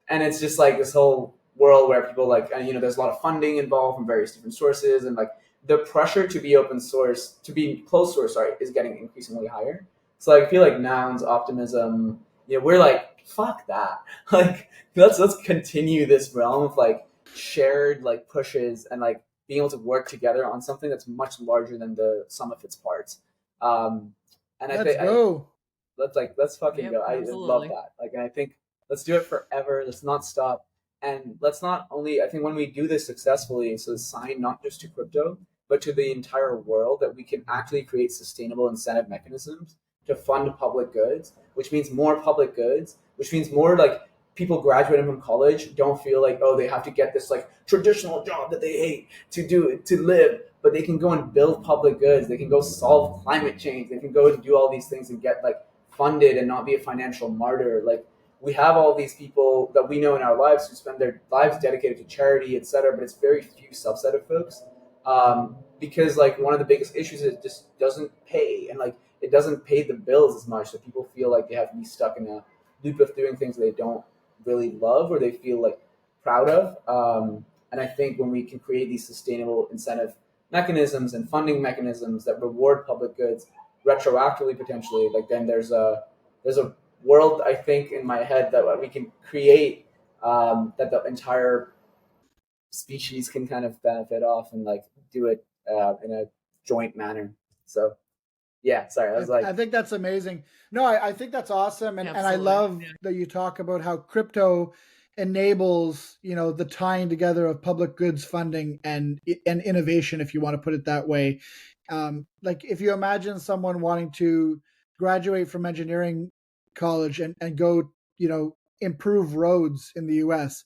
and it's just like this whole world where people like, there's a lot of funding involved from various different sources, and like the pressure to be open source, to be closed source, is getting increasingly higher. So I feel like Nouns, Optimism, we're like, fuck that. Like, let's continue this realm of like shared like pushes and like being able to work together on something that's much larger than the sum of its parts. And I think let's fucking go. I love that. Like, and I think let's do it forever. Let's not stop. And let's not only, I think when we do this successfully, so it's signed not just to crypto, but to the entire world, that we can actually create sustainable incentive mechanisms to fund public goods, which means more public goods, which means more like people graduating from college don't feel like, oh, they have to get this like traditional job that they hate to live, but they can go and build public goods. They can go solve climate change. They can go and do all these things and get like funded and not be a financial martyr. Like, we have all these people that we know in our lives who spend their lives dedicated to charity, etc. But it's very few subset of folks, because like one of the biggest issues is it just doesn't pay, and like it doesn't pay the bills as much. So people feel like they have to be stuck in a loop of doing things they don't really love or they feel like proud of. And I think when we can create these sustainable incentive mechanisms and funding mechanisms that reward public goods retroactively, potentially, like then there's a world, I think, in my head that we can create, that the entire species can kind of benefit off and like do it in a joint manner. So yeah, sorry, I was like, I think that's amazing. No, I think that's awesome, and I love that you talk about how crypto enables, the tying together of public goods funding and innovation, if you want to put it that way. Like if you imagine someone wanting to graduate from engineering college and go, improve roads in the US,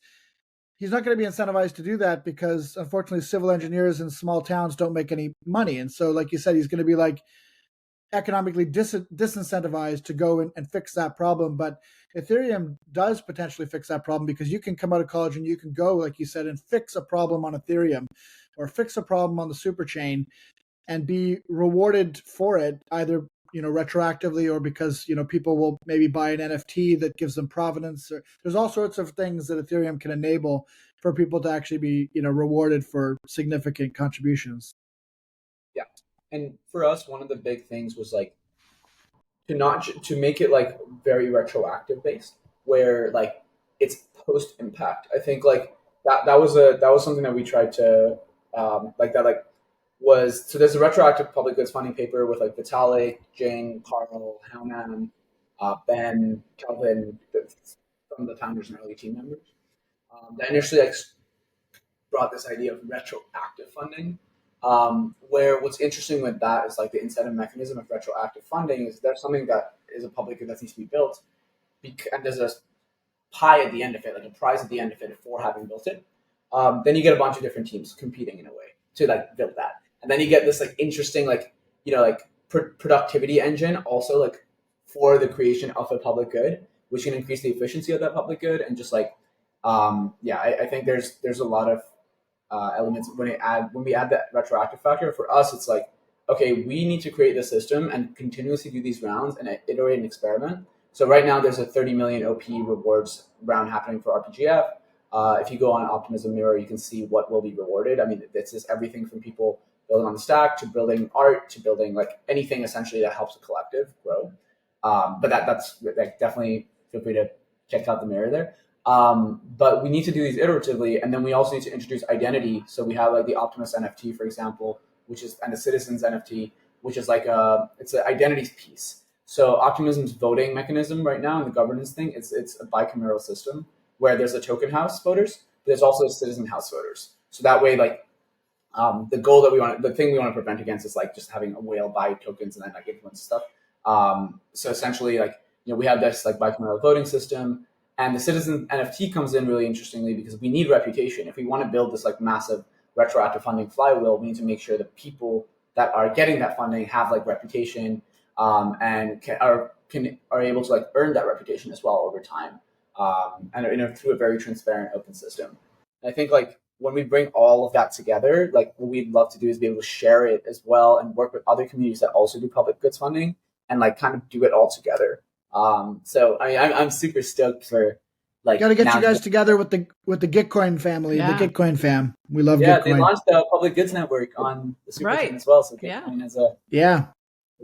he's not going to be incentivized to do that because unfortunately civil engineers in small towns don't make any money. And so, like you said, he's going to be like economically disincentivized to go and fix that problem. But Ethereum does potentially fix that problem because you can come out of college and you can go, like you said, and fix a problem on Ethereum or fix a problem on the Superchain and be rewarded for it, either retroactively or because people will maybe buy an NFT that gives them provenance. Or, there's all sorts of things that Ethereum can enable for people to actually be rewarded for significant contributions. Yeah. And for us, one of the big things was like to make it like very retroactive based, where like it's post impact. I think like that was something that we tried to so there's a retroactive public goods funding paper with like Vitalik, Jane, Carl, Hellman, Ben, Kelvin, some of the founders and early team members, that initially like brought this idea of retroactive funding. Where what's interesting with that is like the incentive mechanism of retroactive funding is there's something that is a public good that needs to be built, and there's a pie at the end of it, like a prize at the end of it for having built it. Then you get a bunch of different teams competing in a way to like build that, and then you get this like interesting like productivity engine also like for the creation of a public good, which can increase the efficiency of that public good, and just like I think there's a lot of elements when we add that retroactive factor. For us, it's like, okay, we need to create the system and continuously do these rounds and iterate and experiment. So right now there's a 30 million OP rewards round happening for RPGF. If you go on Optimism Mirror, you can see what will be rewarded. I mean, this is everything from people building on the stack to building art to building like anything essentially that helps a collective grow. But that's like, definitely feel free to check out the mirror there. But we need to do these iteratively, and then we also need to introduce identity. So we have like the Optimus NFT, for example, and the Citizens NFT, which is like it's an identity piece. So Optimism's voting mechanism right now in the governance thing, it's a bicameral system where there's a token house voters, but there's also citizen house voters. So that way, like the thing we want to prevent against is like just having a whale buy tokens and then like influence stuff. So essentially, like we have this like bicameral voting system. And the Citizen NFT comes in really interestingly because we need reputation. If we want to build this like massive retroactive funding flywheel, we need to make sure that people that are getting that funding have like reputation, and are able to like earn that reputation as well over time, and through a very transparent open system. And I think like when we bring all of that together, like what we'd love to do is be able to share it as well and work with other communities that also do public goods funding and like kind of do it all together. So I mean, I'm super stoked for like. Got to get you guys together with the Gitcoin family, the Gitcoin fam. We love Gitcoin. They launched the public goods network on the Superchain as well. So Gitcoin is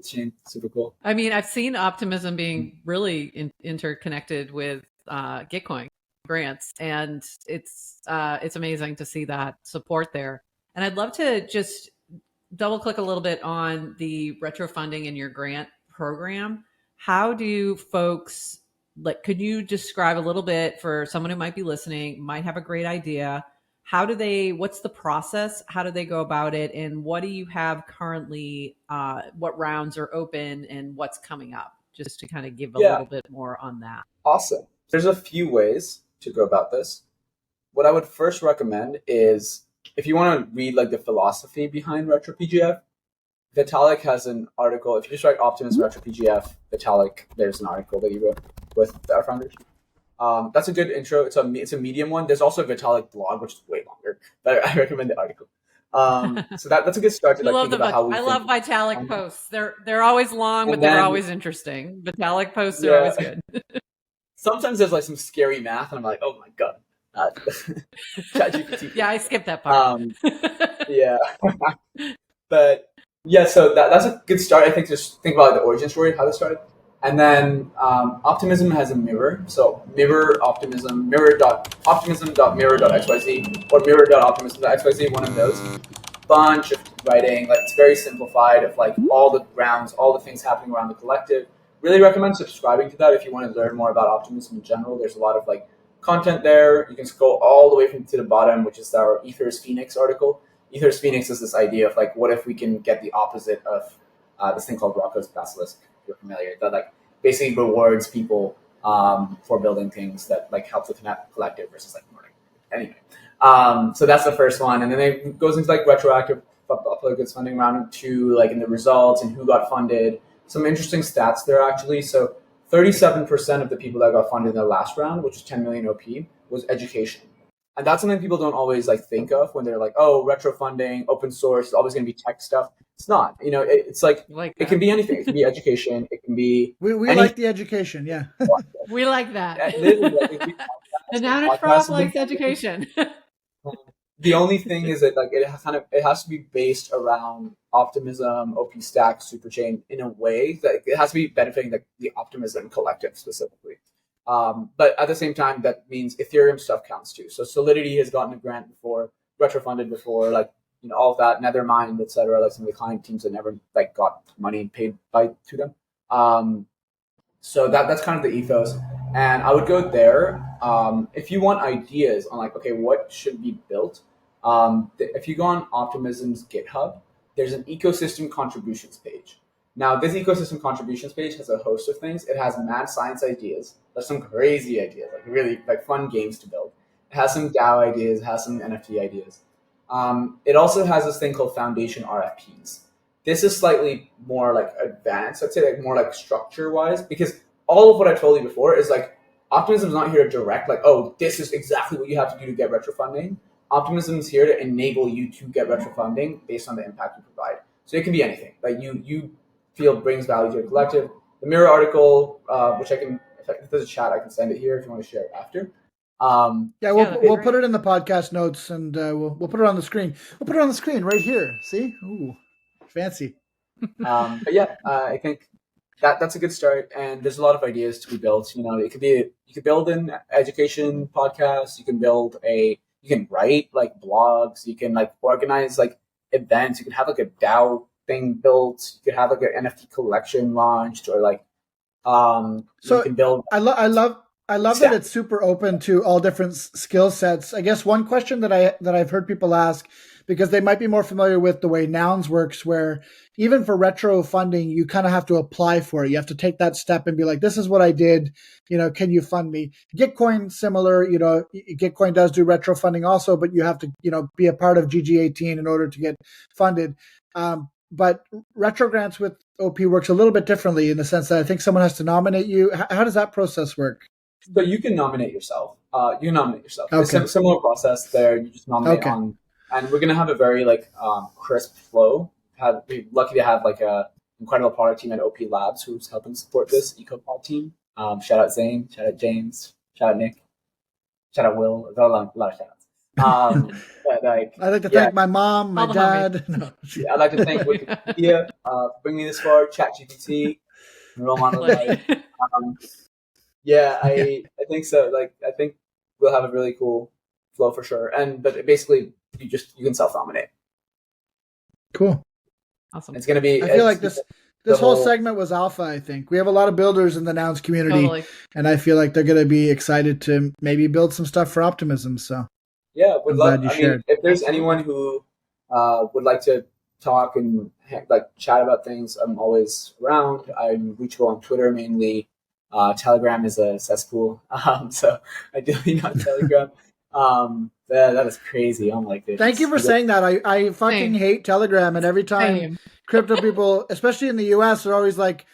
chain, super cool. I mean, I've seen Optimism being really interconnected with Gitcoin grants, and it's amazing to see that support there. And I'd love to just double click a little bit on the retro funding in your grant program. How do folks, like, could you describe a little bit for someone who might be listening, might have a great idea? How do they, what's the process? How do they go about it? And what do you have currently? What rounds are open and what's coming up? Just to kind of give a little bit more on that. Awesome. There's a few ways to go about this. What I would first recommend is, if you want to read like the philosophy behind Retro PGF, Vitalik has an article. If you just write Optimism Retro PGF, Vitalik, there's an article that he wrote with our founders. That's a good intro. It's a Medium one. There's also a Vitalik blog, which is way longer, but I recommend the article. So that's a good start to think about how we. I love Vitalik posts. They're always long, but they're always interesting. Vitalik posts are always good. Sometimes there's like some scary math, and I'm like, oh my god. ChatGPT. Yeah, I skipped that part. Yeah, but yeah, so that's a good start. I think just think about the origin story, how this started, and then Optimism has a mirror. So mirror Optimism, mirror.optimism.mirror.xyz or mirror.optimism.xyz. One of those. Bunch of writing, like it's very simplified of like all the rounds, all the things happening around the collective. Really recommend subscribing to that if you want to learn more about optimism in general. There's a lot of like content there. You can scroll all the way to the bottom, which is our Ethers Phoenix article. Ethers Phoenix is this idea of like, what if we can get the opposite of this thing called Rocco's Basilisk, if you're familiar, that like basically rewards people for building things that like help the collective versus like Nordic. Anyway, so that's the first one. And then it goes into like retroactive public goods funding round 2, like in the results and who got funded. Some interesting stats there actually. So 37% of the people that got funded in the last round, which was 10 million OP, was education. And that's something people don't always like think of when they're like, oh, retro funding, open source, it's always going to be tech stuff. It's not. You know, it's like it can be anything. It can be education. It can be. We like the education, yeah. We like that. The Nounish Prof likes education. The only thing is that like it has to be based around optimism, OP Stack, Superchain in a way that it has to be benefiting the Optimism Collective specifically. But at the same time, that means Ethereum stuff counts too. So Solidity has gotten a grant before, retrofunded before, like all of that, Nethermind, etc. Like some of the client teams that never like got money paid to them. So that's kind of the ethos, and I would go there. If you want ideas on like, okay, what should be built. If you go on Optimism's GitHub, there's an ecosystem contributions page. Now, this ecosystem contributions page has a host of things. It has mad science ideas. There's some crazy ideas, like really like fun games to build. It has some DAO ideas. It has some NFT ideas. It also has this thing called Foundation RFPs. This is slightly more like advanced, I'd say, like more like structure-wise, because all of what I told you before is like Optimism is not here to direct like, oh, this is exactly what you have to do to get retro funding. Optimism is here to enable you to get retro funding based on the impact you provide. So it can be anything. Like you feel brings value to your collective. The Mirror article, which I can, if there's a chat, I can send it here if you want to share it after. We'll put it in the podcast notes and we'll put it on the screen. We'll put it on the screen right here. See? Ooh, fancy. But yeah, I think that's a good start. And there's a lot of ideas to be built. You know, it could be you could build an education podcast. You can write like blogs. You can like organize like events. You can have like a DAO thing built. You could have like an NFT collection launched, or like you can build. I love that it's super open to all different skill sets. I guess one question that I've heard people ask, because they might be more familiar with the way Nouns works, where even for retro funding, you kind of have to apply for it. You have to take that step and be like, this is what I did. You know, can you fund me? Gitcoin, similar, you know, Gitcoin does do retro funding also, but you have to, you know, be a part of GG18 in order to get funded. But retro grants with OP works a little bit differently in the sense that I think someone has to nominate you. How does that process work? So you can nominate yourself. Okay. It's a similar process there. You just nominate on, and we're gonna have a very like crisp flow. We're lucky to have like a incredible product team at OPLabs who's helping support this EcoPod team. Shout out Zane, shout out James, shout out Nick, shout out Will. There's a lot of shout outs. But like, I'd like to yeah, thank my mom, my All the homies. dad. No. I'd like to thank Wikipedia for bringing me this far. ChatGPT, role model Look. life. Yeah, Yeah. I think so. Like, I think we'll have a really cool flow for sure. But basically, you can self dominate. Cool. Awesome. It's gonna be. I feel like it's this whole whole segment was alpha. I think we have a lot of builders in the Nouns community, Totally. and I feel like they're going to be excited to maybe build some stuff for Optimism. So Yeah, I'm would love. glad you I mean, shared. if there's Absolutely. anyone who would like to talk and like chat about things, I'm always around. I'm reachable on Twitter mainly. Telegram is a cesspool, so I delete on Telegram. That is crazy. I'm like, Thank you for saying that. I fucking Same. hate Telegram, and every time Same. crypto people, especially in the US, are always like,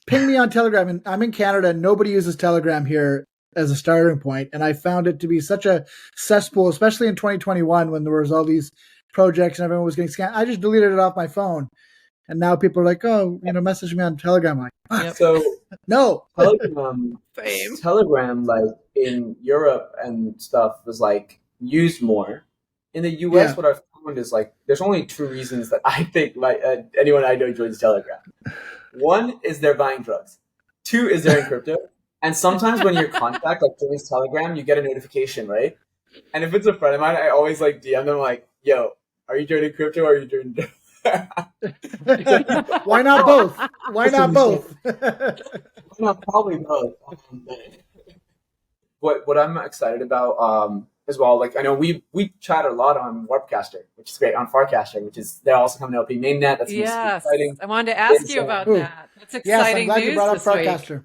ping me on Telegram. And I'm in Canada, and nobody uses Telegram here as a starting point. And I found it to be such a cesspool, especially in 2021 when there was all these projects and everyone was getting scammed. I just deleted it off my phone. And now people are like, oh, message me on Telegram. I'm like, fuck, Yep. So no. Same. Telegram, like in Europe and stuff, was like used more. In the US, Yeah. what I've found is like there's only two reasons that I think like anyone I know joins Telegram. One is they're buying drugs. Two is they're in crypto. And sometimes when your contact like joins Telegram, you get a notification, right? And if it's a friend of mine, I always like DM them like, "Yo, are you joining crypto? Or are you joining?" Why not both? Why not both? No, probably both. What I'm excited about as well, like I know we chat a lot on Warpcaster, which is great, on Farcaster, which is they're also coming to OP mainnet. That's Yes. exciting. I wanted to ask It's, you about Ooh. that. That's Yes, I'm exciting glad you news brought up this week. Farcaster.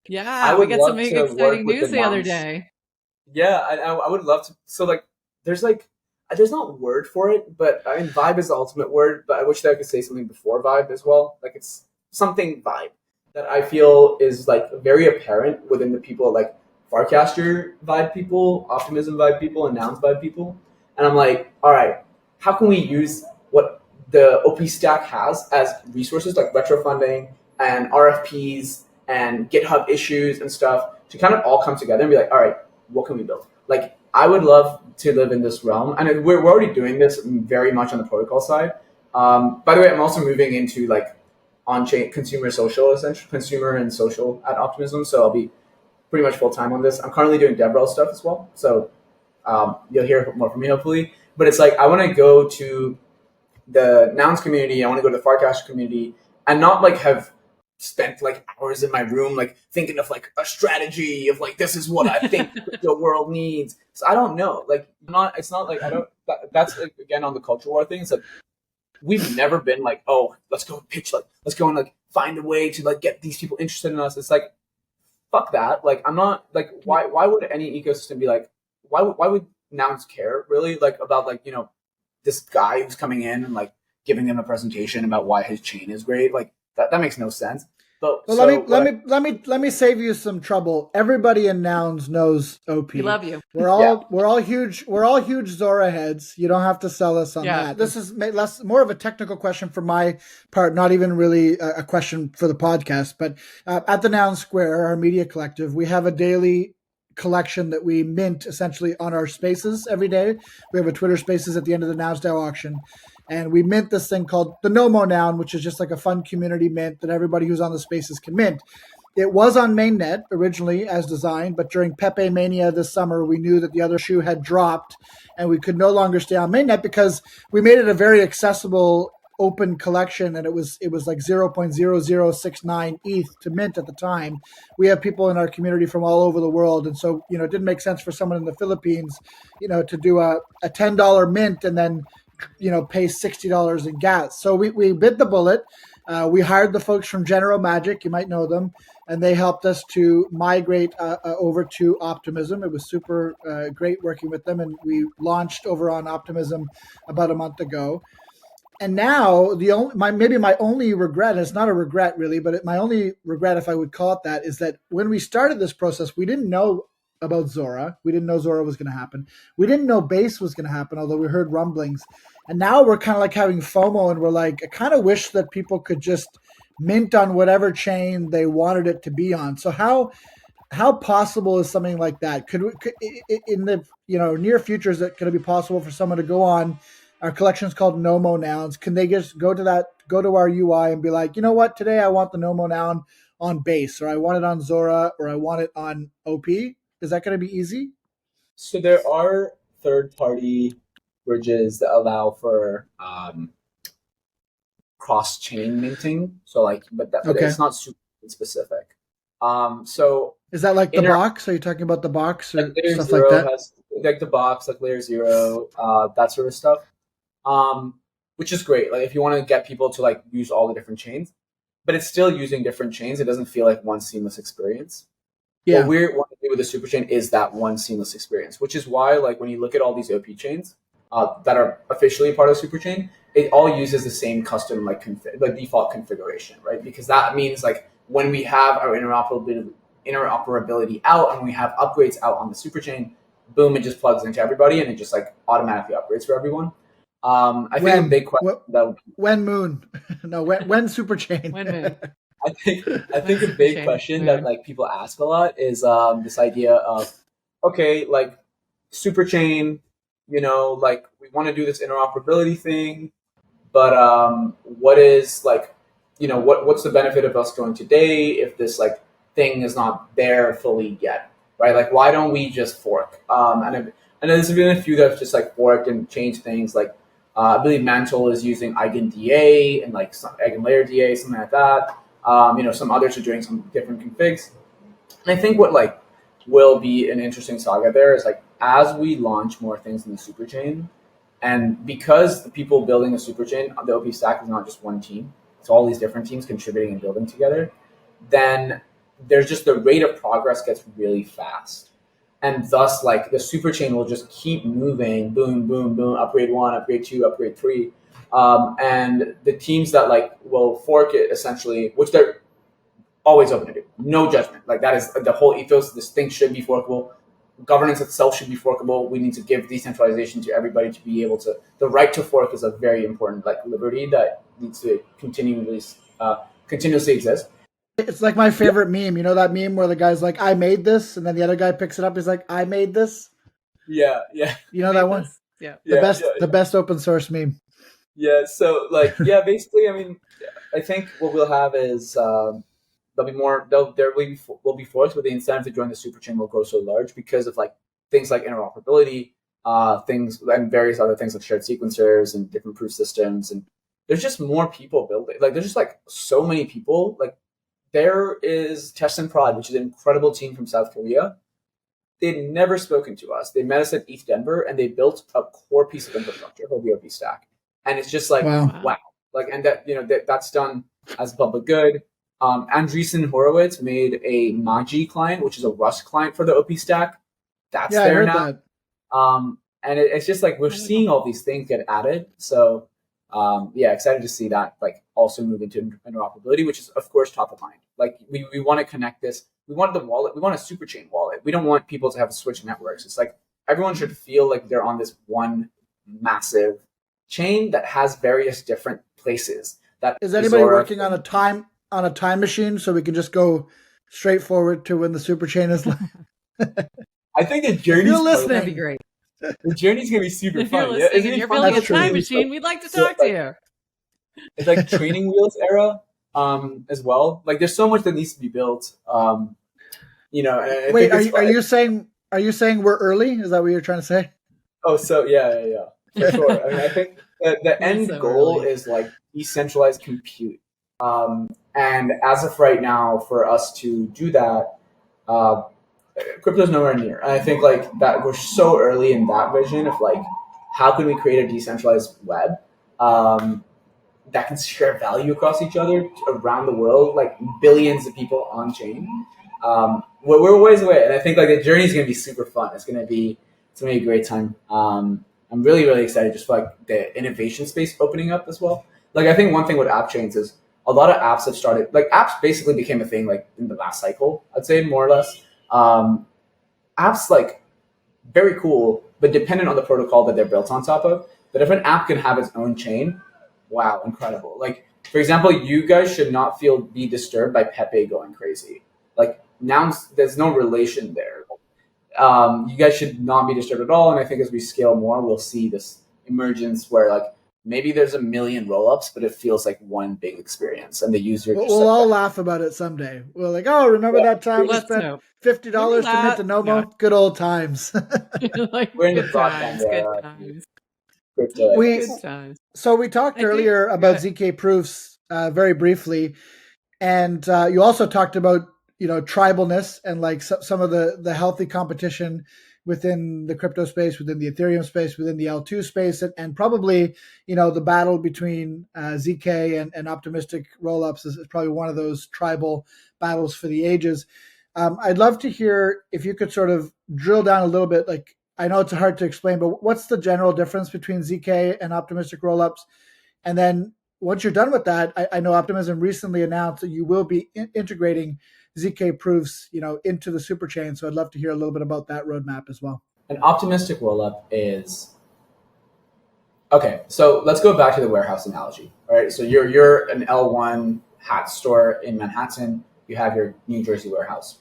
Yeah, I we would got some love big to work exciting with news the the other Nouns. day. Yeah, I would love to. So there's not word for it, but I mean vibe is the ultimate word. But I wish that I could say something before vibe as well. Like it's something vibe that I feel is like very apparent within the people like Farcaster vibe people, Optimism vibe people, and Nouns vibe people. And I'm like, all right, how can we use what the OP stack has as resources like retro funding and RFPs and GitHub issues and stuff to kind of all come together and be like, all right, what can we build? Like, I would love to live in this realm, and we're already doing this very much on the protocol side. By the way, I'm also moving into like on-chain consumer social, essentially consumer and social at Optimism. So I'll be pretty much full time on this. I'm currently doing DevRel stuff as well, so you'll hear more from me hopefully. But it's like I want to go to the Nouns community. I want to go to the Farcaster community, and not like have spent like hours in my room like thinking of like a strategy of like this is what I think the crypto world needs. So I don't know. Like not it's not like I don't that's like, again on the culture war thing. It's like we've never been like, oh, let's go pitch, like let's go and like find a way to like get these people interested in us. It's like fuck that. Like I'm not like why would any ecosystem be like why would Nouns care really like about like, this guy who's coming in and like giving them a presentation about why his chain is great. Like that makes no sense. But Well, so let me save you some trouble. Everybody in Nouns knows OP. We love you. We're all huge Zora heads. You don't have to sell us on Yeah. that. This is more of a technical question for my part, not even really a question for the podcast. But at the Noun Square, our media collective, we have a daily collection that we mint essentially on our spaces every day. We have a Twitter Spaces at the end of the Nouns DAO auction. And we mint this thing called the NOMO Noun, which is just like a fun community mint that everybody who's on the spaces can mint. It was on mainnet originally as designed, but during Pepe Mania this summer, we knew that the other shoe had dropped and we could no longer stay on mainnet because we made it a very accessible open collection and it was like 0.0069 ETH to mint at the time. We have people in our community from all over the world. And so, it didn't make sense for someone in the Philippines, to do a $10 mint and then pay $60 in gas. So we bit the bullet. We hired the folks from General Magic, you might know them, and they helped us to migrate over to Optimism. It was super great working with them, and we launched over on Optimism about a month ago. And now my only regret, and it's not a regret really, but my only regret, if I would call it that, is that when we started this process, we didn't know about Zora. We didn't know Zora was going to happen. We didn't know Base was going to happen, although we heard rumblings. And now we're kind of like having FOMO, and we're like, I kind of wish that people could just mint on whatever chain they wanted it to be on. So how how possible is something like that? Could in the near future, is it going to be possible for someone to go on our collection is called NOMO Nouns? Can they just go to our UI and be like, you know what, today I want the NOMO Noun on base, or I want it on Zora, or I want it on OP? Is that going to be easy? So there are third-party bridges that allow for cross-chain minting. So but it's not super specific. So is that like the box? Are you talking about the box or Layer stuff Zero like that? has the box, like Layer Zero, that sort of stuff. Which is great. Like if you want to get people to use all the different chains, but it's still using different chains. It doesn't feel like one seamless experience. Yeah. What we want to do with the Superchain is that one seamless experience, which is why when you look at all these OP chains that are officially part of Superchain, it all uses the same custom default configuration, right? Because that means when we have our interoperability out and we have upgrades out on the Superchain, boom, it just plugs into everybody and it just automatically upgrades for everyone. I think a big question when Moon, no, when Superchain, when Moon. I think a big question that people ask a lot is this idea of, okay, Superchain, we want to do this interoperability thing, but what is what's the benefit of us going today if this thing is not there fully yet, right? Why don't we just fork? And I know there's been a few that have just forked and changed things. I believe Mantle is using EigenDA and some EigenLayer DA, something like that. Some others are doing some different configs. And I think what will be an interesting saga there is as we launch more things in the Superchain, and because the people building the Superchain, the OP stack is not just one team, it's all these different teams contributing and building together, then there's just the rate of progress gets really fast. And thus, the Superchain will just keep moving, boom, boom, boom, upgrade 1, upgrade 2, upgrade 3. And the teams that will fork it essentially, which they're always open to do, no judgment. That is the whole ethos. This thing should be forkable. Governance itself should be forkable. We need to give decentralization to everybody to be able to. The right to fork is a very important liberty that needs to continuously exist. It's like my favorite meme. You know that meme where the guy's like, I made this, and then the other guy picks it up. He's like, I made this. Yeah. You know that one? Yeah. The best open source meme. Yeah. So basically, I mean, I think what we'll have is there'll be more. There will be forks, but the incentive to join the Superchain will grow so large because of things like interoperability, things and various other things like shared sequencers and different proof systems, and there's just more people building. There's just so many people. There is Test and Prod, which is an incredible team from South Korea. They'd never spoken to us. They met us at East Denver, and they built a core piece of infrastructure called the OP stack. And it's just wow. And that that's done as public good. Andreessen Horowitz made a Magi client, which is a Rust client for the OP stack. That's there now. That. And it's just we're seeing all these things get added. So excited to see that also move into interoperability, which is of course top of mind. We want to connect this. We want the wallet. We want a Superchain wallet. We don't want people to have to switch networks. It's everyone should feel like they're on this one massive chain that has various different places. Is anybody working on a time machine so we can just go straight forward to when the Superchain is? I think the journey's that'd be great. The journey's gonna be super fun. If you're building a time machine, we'd like to talk to you. It's training wheels era as well. There's so much that needs to be built. Wait, are you saying we're early? Is that what you're trying to say? Oh, so yeah, for sure. I mean, I think the end goal is decentralized compute. And as of right now, for us to do that, crypto's nowhere near. And I think that we're so early in that vision of how can we create a decentralized web that can share value across each other around the world, billions of people on chain. We're ways away, and I think the journey is going to be super fun. It's going to be a great time. I'm really, really excited just for the innovation space opening up as well. I think one thing with app chains is a lot of apps have started. Apps basically became a thing in the last cycle, I'd say, more or less. Apps very cool, but dependent on the protocol that they're built on top of. But if an app can have its own chain, wow, incredible. For example, you guys should not be disturbed by Pepe going crazy. nouns, there's no relation there. You guys should not be disturbed at all. And I think as we scale more, we'll see this emergence where like maybe there's a million rollups, but it feels like one big experience, and the user. We'll all laugh about it someday. We're like, oh, remember that time we spent $50 to mint a NOMO? Yeah. Good old times. Like, we're in the good broadband times. era. Good times. Good times. So we talked earlier about ZK proofs very briefly, and you also talked about tribalness and like some of the healthy competition within the crypto space, within the Ethereum space, within the L2 space, and probably the battle between ZK and optimistic rollups is probably one of those tribal battles for the ages. I'd love to hear if you could sort of drill down a little bit. Like, I know it's hard to explain, but what's the general difference between ZK and optimistic rollups? And then once you're done with that, I know Optimism recently announced that you will be integrating ZK proofs, into the Superchain. So I'd love to hear a little bit about that roadmap as well. An optimistic rollup is okay. So let's go back to the warehouse analogy. All right. So you're an L1 hat store in Manhattan. You have your New Jersey warehouse.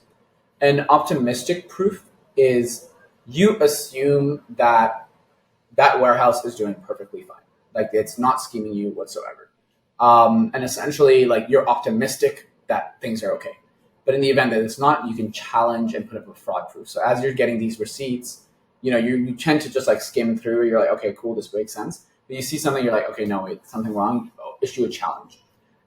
An optimistic proof is you assume that warehouse is doing perfectly fine. Like, it's not scheming you whatsoever. And essentially, like, you're optimistic that things are okay. But in the event that it's not, you can challenge and put up a fraud proof. So as you're getting these receipts, you tend to just like skim through. You're like, okay, cool, this makes sense. But you see something, you're like, okay, no, wait, something wrong. Issue a challenge.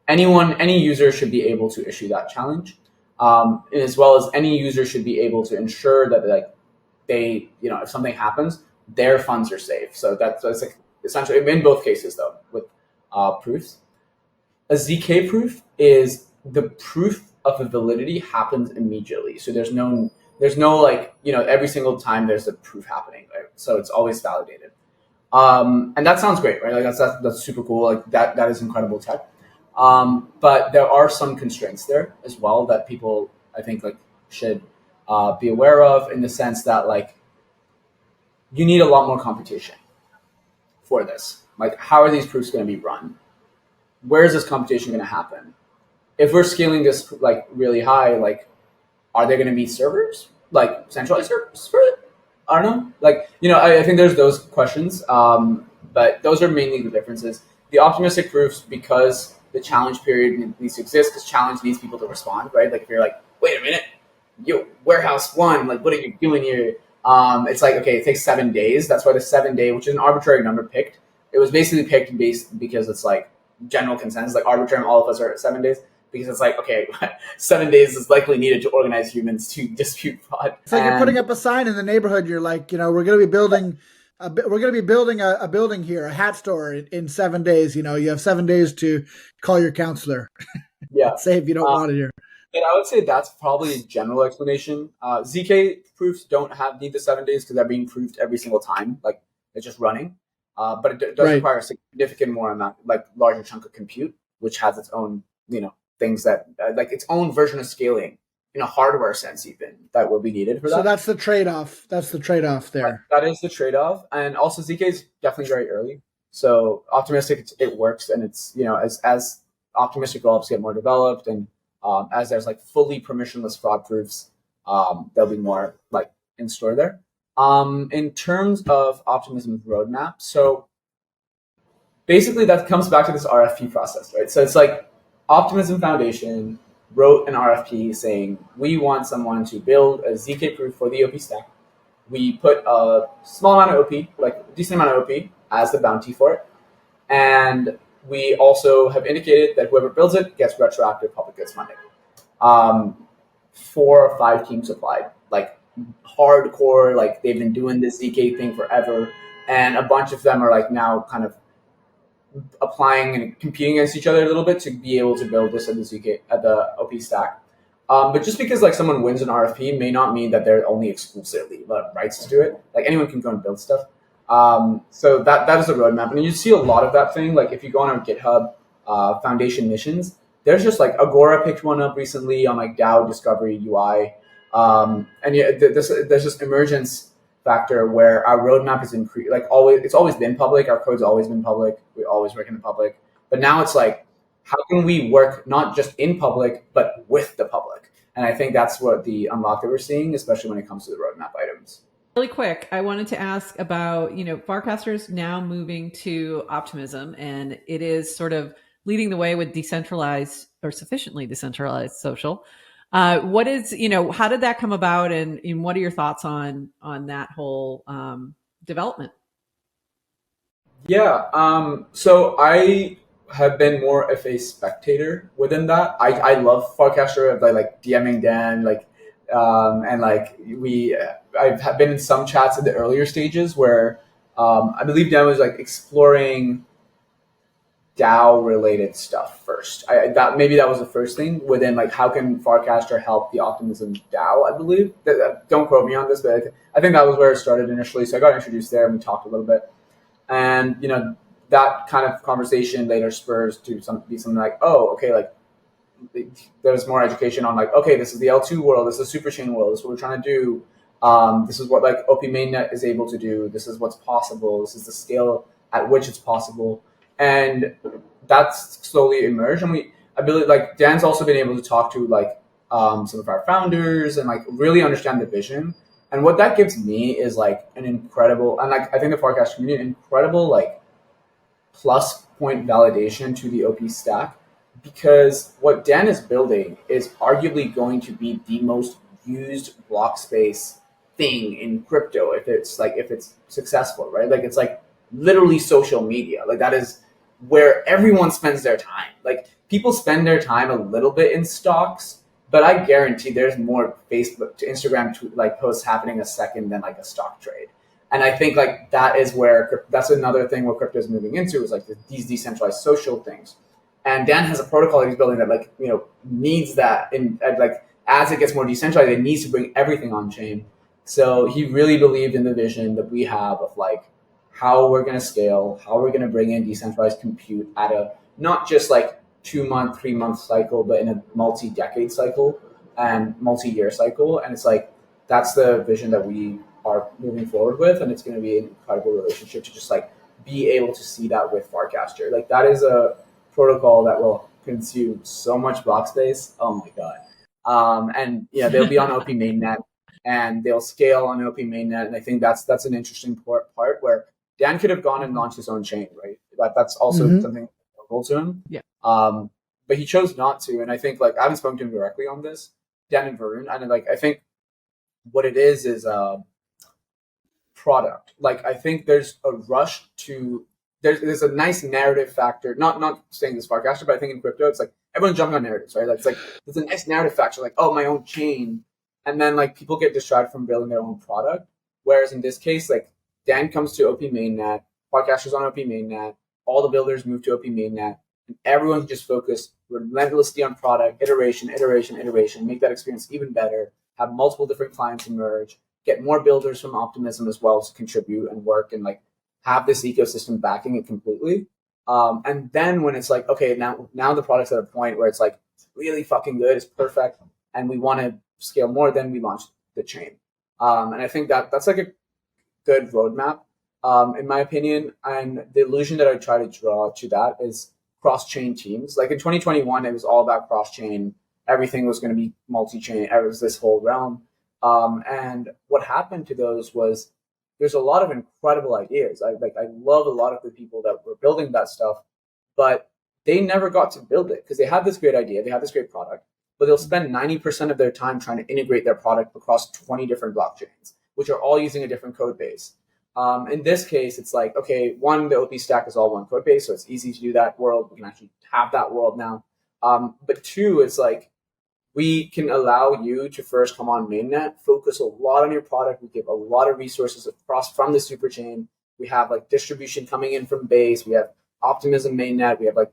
Any user should be able to issue that challenge, as well as any user should be able to ensure that like they, if something happens, their funds are safe. So that's like essentially in both cases though with proofs. A ZK proof is the proof of the validity happens immediately. So there's no like, every single time there's a proof happening, right? So it's always validated. And that sounds great, right? Like that's super cool. Like that is incredible tech. But there are some constraints there as well that people, I think, like should be aware of, in the sense that like you need a lot more computation for this. Like, how are these proofs going to be run? Where is this computation going to happen? If we're scaling this like really high, like, are there going to be servers, like centralized servers for it? I don't know. Like, I think there's those questions. But those are mainly the differences. The optimistic proofs, because the challenge period needs to exist, because challenge needs people to respond, right? Like, if you're like, wait a minute, yo, warehouse one, like, what are you doing here? It's like, okay, it takes 7 days. That's why the 7 day, which is an arbitrary number picked. It was basically picked because it's like general consensus, like arbitrary, all of us are at 7 days. Because it's like, okay, 7 days is likely needed to organize humans to dispute fraud. It's like you're putting up a sign in the neighborhood. You're like, we're going to be building a building here, a hat store in 7 days. You have 7 days to call your counselor. Yeah, say if you don't want it here. And I would say that's probably a general explanation. ZK proofs don't need the 7 days because they're being proved every single time. Like, it's just running. But it does require a significant more amount, like larger chunk of compute, which has its own, things that like its own version of scaling in a hardware sense, even that will be needed for that. So that's the trade-off. That's the trade-off there. That is the trade-off. And also ZK is definitely very early. So optimistic, it works. And it's, as optimistic rollups get more developed and as there's like fully permissionless fraud proofs, there'll be more like in store there. In terms of Optimism's roadmap, so basically that comes back to this RFP process, right? So it's like Optimism Foundation wrote an RFP saying, we want someone to build a ZK proof for the OP stack. We put a small amount of OP, like a decent amount of OP, as the bounty for it. And we also have indicated that whoever builds it gets retroactive public goods funding. 4 or 5 teams applied, like hardcore, like they've been doing this ZK thing forever. And a bunch of them are like now kind of applying and competing against each other a little bit to be able to build this at the OP stack. But just because like someone wins an RFP may not mean that they're only exclusively rights to do it. Like, anyone can go and build stuff. So that is a roadmap. And you see a lot of that thing. Like, if you go on our GitHub Foundation missions, there's just like Agora picked one up recently on like DAO discovery UI. And there's this emergence factor where our roadmap is it's always been public. Our code's always been public. We always work in the public. But now it's like, how can we work not just in public, but with the public? And I think that's what the unlock that we're seeing, especially when it comes to the roadmap items. Really quick, I wanted to ask about, Farcaster's now moving to Optimism, and it is sort of leading the way with decentralized or sufficiently decentralized social. What is, how did that come about, and what are your thoughts on that whole development? Yeah, so I have been more of a spectator within that. I love Farcaster, like DMing Dan, and like I've been in some chats in the earlier stages where I believe Dan was like exploring DAO related stuff first. That was the first thing within like how can Farcaster help the Optimism DAO. I believe don't quote me on this, but I think that was where it started initially. So I got introduced there and we talked a little bit. And that kind of conversation later spurs to be something like, oh, okay, like there's more education on like, okay, this is the L2 world, this is the Superchain world, this is what we're trying to do. This is what like OP mainnet is able to do. This is what's possible. This is the scale at which it's possible, and that's slowly emerged. And I believe like Dan's also been able to talk to like some of our founders and like really understand the vision. And what that gives me is like an incredible, and like I think the Farcaster community, an incredible like plus point validation to the OP stack, because what Dan is building is arguably going to be the most used block space thing in crypto if it's successful, right? Like it's like literally social media. Like that is where everyone spends their time. Like people spend their time a little bit in stocks, but I guarantee there's more Facebook to Instagram like posts happening a second than like a stock trade. And I think like that's another thing where crypto is moving into is like these decentralized social things. And Dan has a protocol that he's building that like needs that like as it gets more decentralized, it needs to bring everything on chain. So he really believed in the vision that we have of like how we're going to scale, how we're going to bring in decentralized compute at a not just like 2-month, 3-month cycle, but in a multi-decade cycle and multi-year cycle. And it's like that's the vision that we are moving forward with, and it's going to be an incredible relationship to just like be able to see that with Farcaster. Like that is a protocol that will consume so much block space. Oh my god! And they'll be on OP mainnet, and they'll scale on OP mainnet. And I think that's an interesting part where Dan could have gone and launched his own chain, right? That's also something available to him. Yeah. But he chose not to, and I think like I haven't spoken to him directly on this, Dan and Varun, and like I think what it is product. Like I think there's a rush to there's a nice narrative factor. Not saying this Farcaster, but I think in crypto it's like everyone's jumping on narratives, right? Like it's like there's a nice narrative factor, like oh my own chain, and then like people get distracted from building their own product. Whereas in this case, like Dan comes to OP mainnet, Farcaster's on OP mainnet, all the builders move to OP mainnet, and everyone just focus relentlessly on product, iteration, make that experience even better, have multiple different clients emerge, get more builders from Optimism as well to contribute and work and like have this ecosystem backing it completely. And then when it's like, okay, now the product's at a point where it's like really fucking good, it's perfect, and we want to scale more, then we launch the chain. And I think that's like a good roadmap, in my opinion. And the illusion that I try to draw to that is cross-chain teams. Like in 2021, it was all about cross-chain. Everything was going to be multi-chain. It was this whole realm. And what happened to those was there's a lot of incredible ideas. I love a lot of the people that were building that stuff, but they never got to build it because they had this great idea, they had this great product, but they'll spend 90% of their time trying to integrate their product across 20 different blockchains, which are all using a different code base. In this case, it's like, okay, one, the OP stack is all one code base, so it's easy to do that world. We can actually have that world now. But two, it's like, we can allow you to first come on mainnet, focus a lot on your product. We give a lot of resources across from the superchain. We have like distribution coming in from base. We have Optimism mainnet. We have like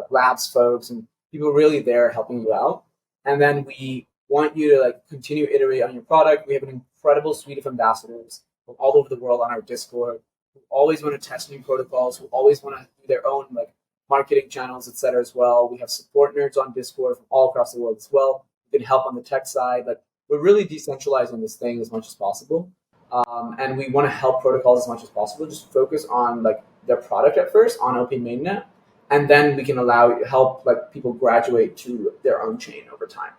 labs folks and people really there helping you out. And then we want you to like continue to iterate on your product. We have an incredible suite of ambassadors from all over the world on our Discord who always want to test new protocols, who always want to do their own like marketing channels, etc. as well. We have support nerds on Discord from all across the world as well. We can help on the tech side. Like we're really decentralizing this thing as much as possible. And we want to help protocols as much as possible. Just focus on like their product at first on OP mainnet, and then we can help like people graduate to their own chain over time.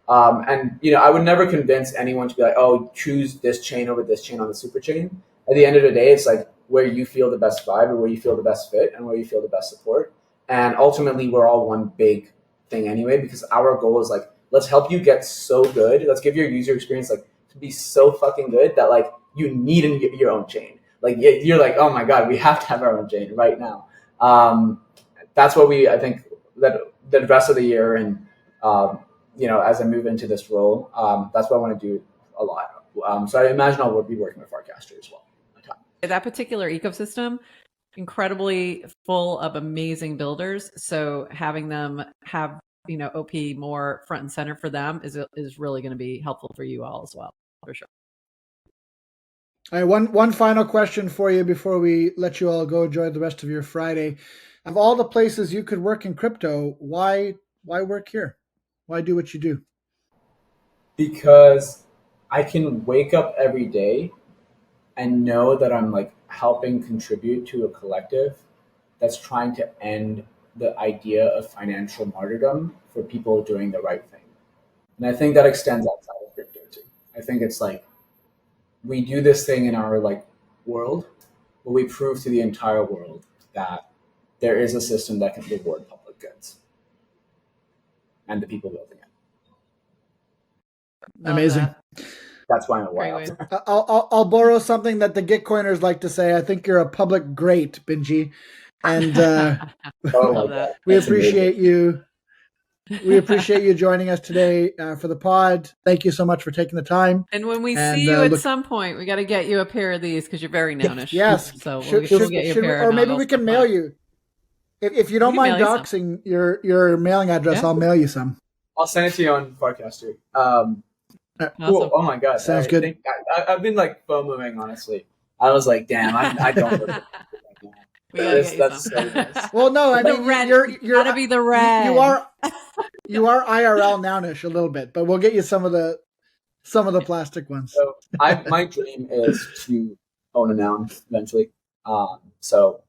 And I would never convince anyone to be like, oh, choose this chain over this chain on the super chain. At the end of the day, it's like where you feel the best vibe, or where you feel the best fit, and where you feel the best support. And ultimately, we're all one big thing anyway, because our goal is like, let's help you get so good. Let's give your user experience like to be so fucking good that like you need your own chain. Like you're like, oh my God, we have to have our own chain right now. That's what I think that the rest of the year and, as I move into this role, that's what I want to do a lot. So I imagine I'll be working with Farcaster as well. That particular ecosystem, incredibly full of amazing builders. So having them have, OP more front and center for them is really going to be helpful for you all as well, for sure. All right, one final question for you before we let you all go enjoy the rest of your Friday. Of all the places you could work in crypto, why work here? Why do what you do? Because I can wake up every day and know that I'm like helping contribute to a collective that's trying to end the idea of financial martyrdom for people doing the right thing. And I think that extends outside of crypto too. I think it's like we do this thing in our like world, but we prove to the entire world that there is a system that can reward public goods and the people building it. Amazing. That's why I'm a wild. I'll borrow something that the Gitcoiners like to say. I think you're a public great, Binji. And we appreciate you. We appreciate you joining us today for the pod. Thank you so much for taking the time. And when we see you at some point, we got to get you a pair of these because you're very nounish. Yes. So we'll get you a pair. Or maybe we can mail you. If you don't mind doxing your mailing address, I'll mail you some. I'll send it to you on Farcaster. Awesome. Cool. Oh my God. Sounds good. I've been like FOMOing, honestly. I was like, damn, I don't look at that's so nice. Well, no, I mean, you're gotta be the red. You are IRL nounish a little bit, but we'll get you some of the plastic ones. So my dream is to own a noun eventually. So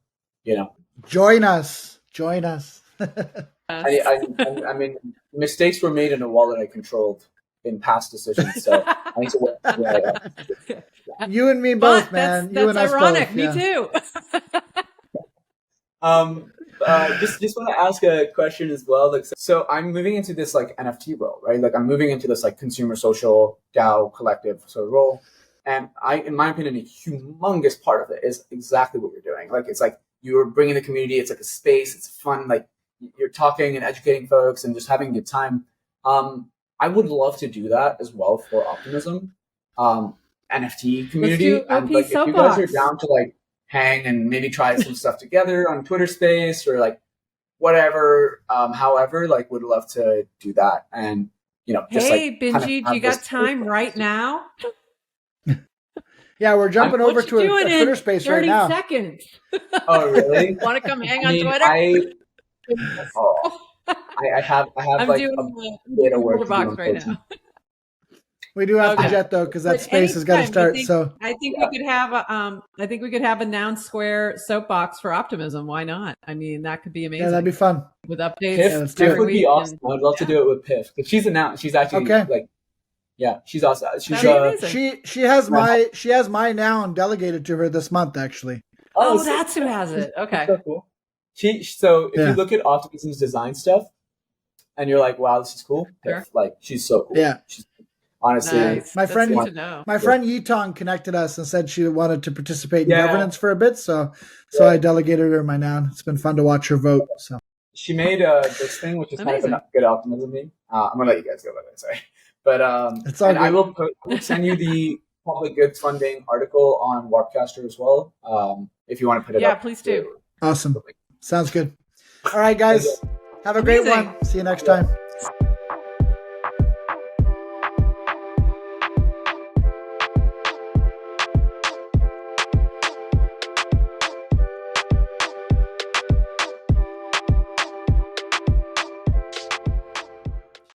join us. I mean, mistakes were made in a wallet I controlled in past decisions, so I need to work. You and me both, man. That's you and ironic. us both. Me too. Just want to ask a question as well. Like, so I'm moving into this like NFT role, right? Like I'm moving into this like consumer social DAO collective sort of role. And in my opinion, a humongous part of it is exactly what you're doing. Like, it's like you're bringing the community. It's like a space. It's fun. Like you're talking and educating folks and just having a good time. I would love to do that as well for Optimism, NFT community. And like, if you guys are down to like hang and maybe try some stuff together on Twitter Space or like whatever, however, like would love to do that. And just hey, Binji, do you got time right now? Yeah, we're jumping over to a Twitter Space right now. 30 seconds. Oh, really? Want to come hang on Twitter? I have I'm like doing a bit of work box right now. We do have to jet though, because that space has got to start. I think we could have a Noun Square soapbox for Optimism. Why not? I mean, that could be amazing. Yeah, that'd be fun. With updates. Piff would be awesome. I'd love to do it with Piff. But she's announced. She's actually like, yeah, she's awesome. She has my noun delegated to her this month, actually. Oh, that's who has it. Okay. So cool. If you look at Optimism's design stuff, and you're like, wow, this is cool. Piff, like, she's so cool. Yeah. Honestly, nice. my friend Yitong connected us and said she wanted to participate in governance for a bit, so I delegated her my noun. It's been fun to watch her vote. So she made this thing, which is kind of a good Optimism meme. I'm gonna let you guys go by that. Sorry, but it's all good. I will send you the public goods funding article on Warpcaster as well. If you want to put it up. Yeah, please do. Awesome. Sounds good. All right, guys. Have a great one. See you next time.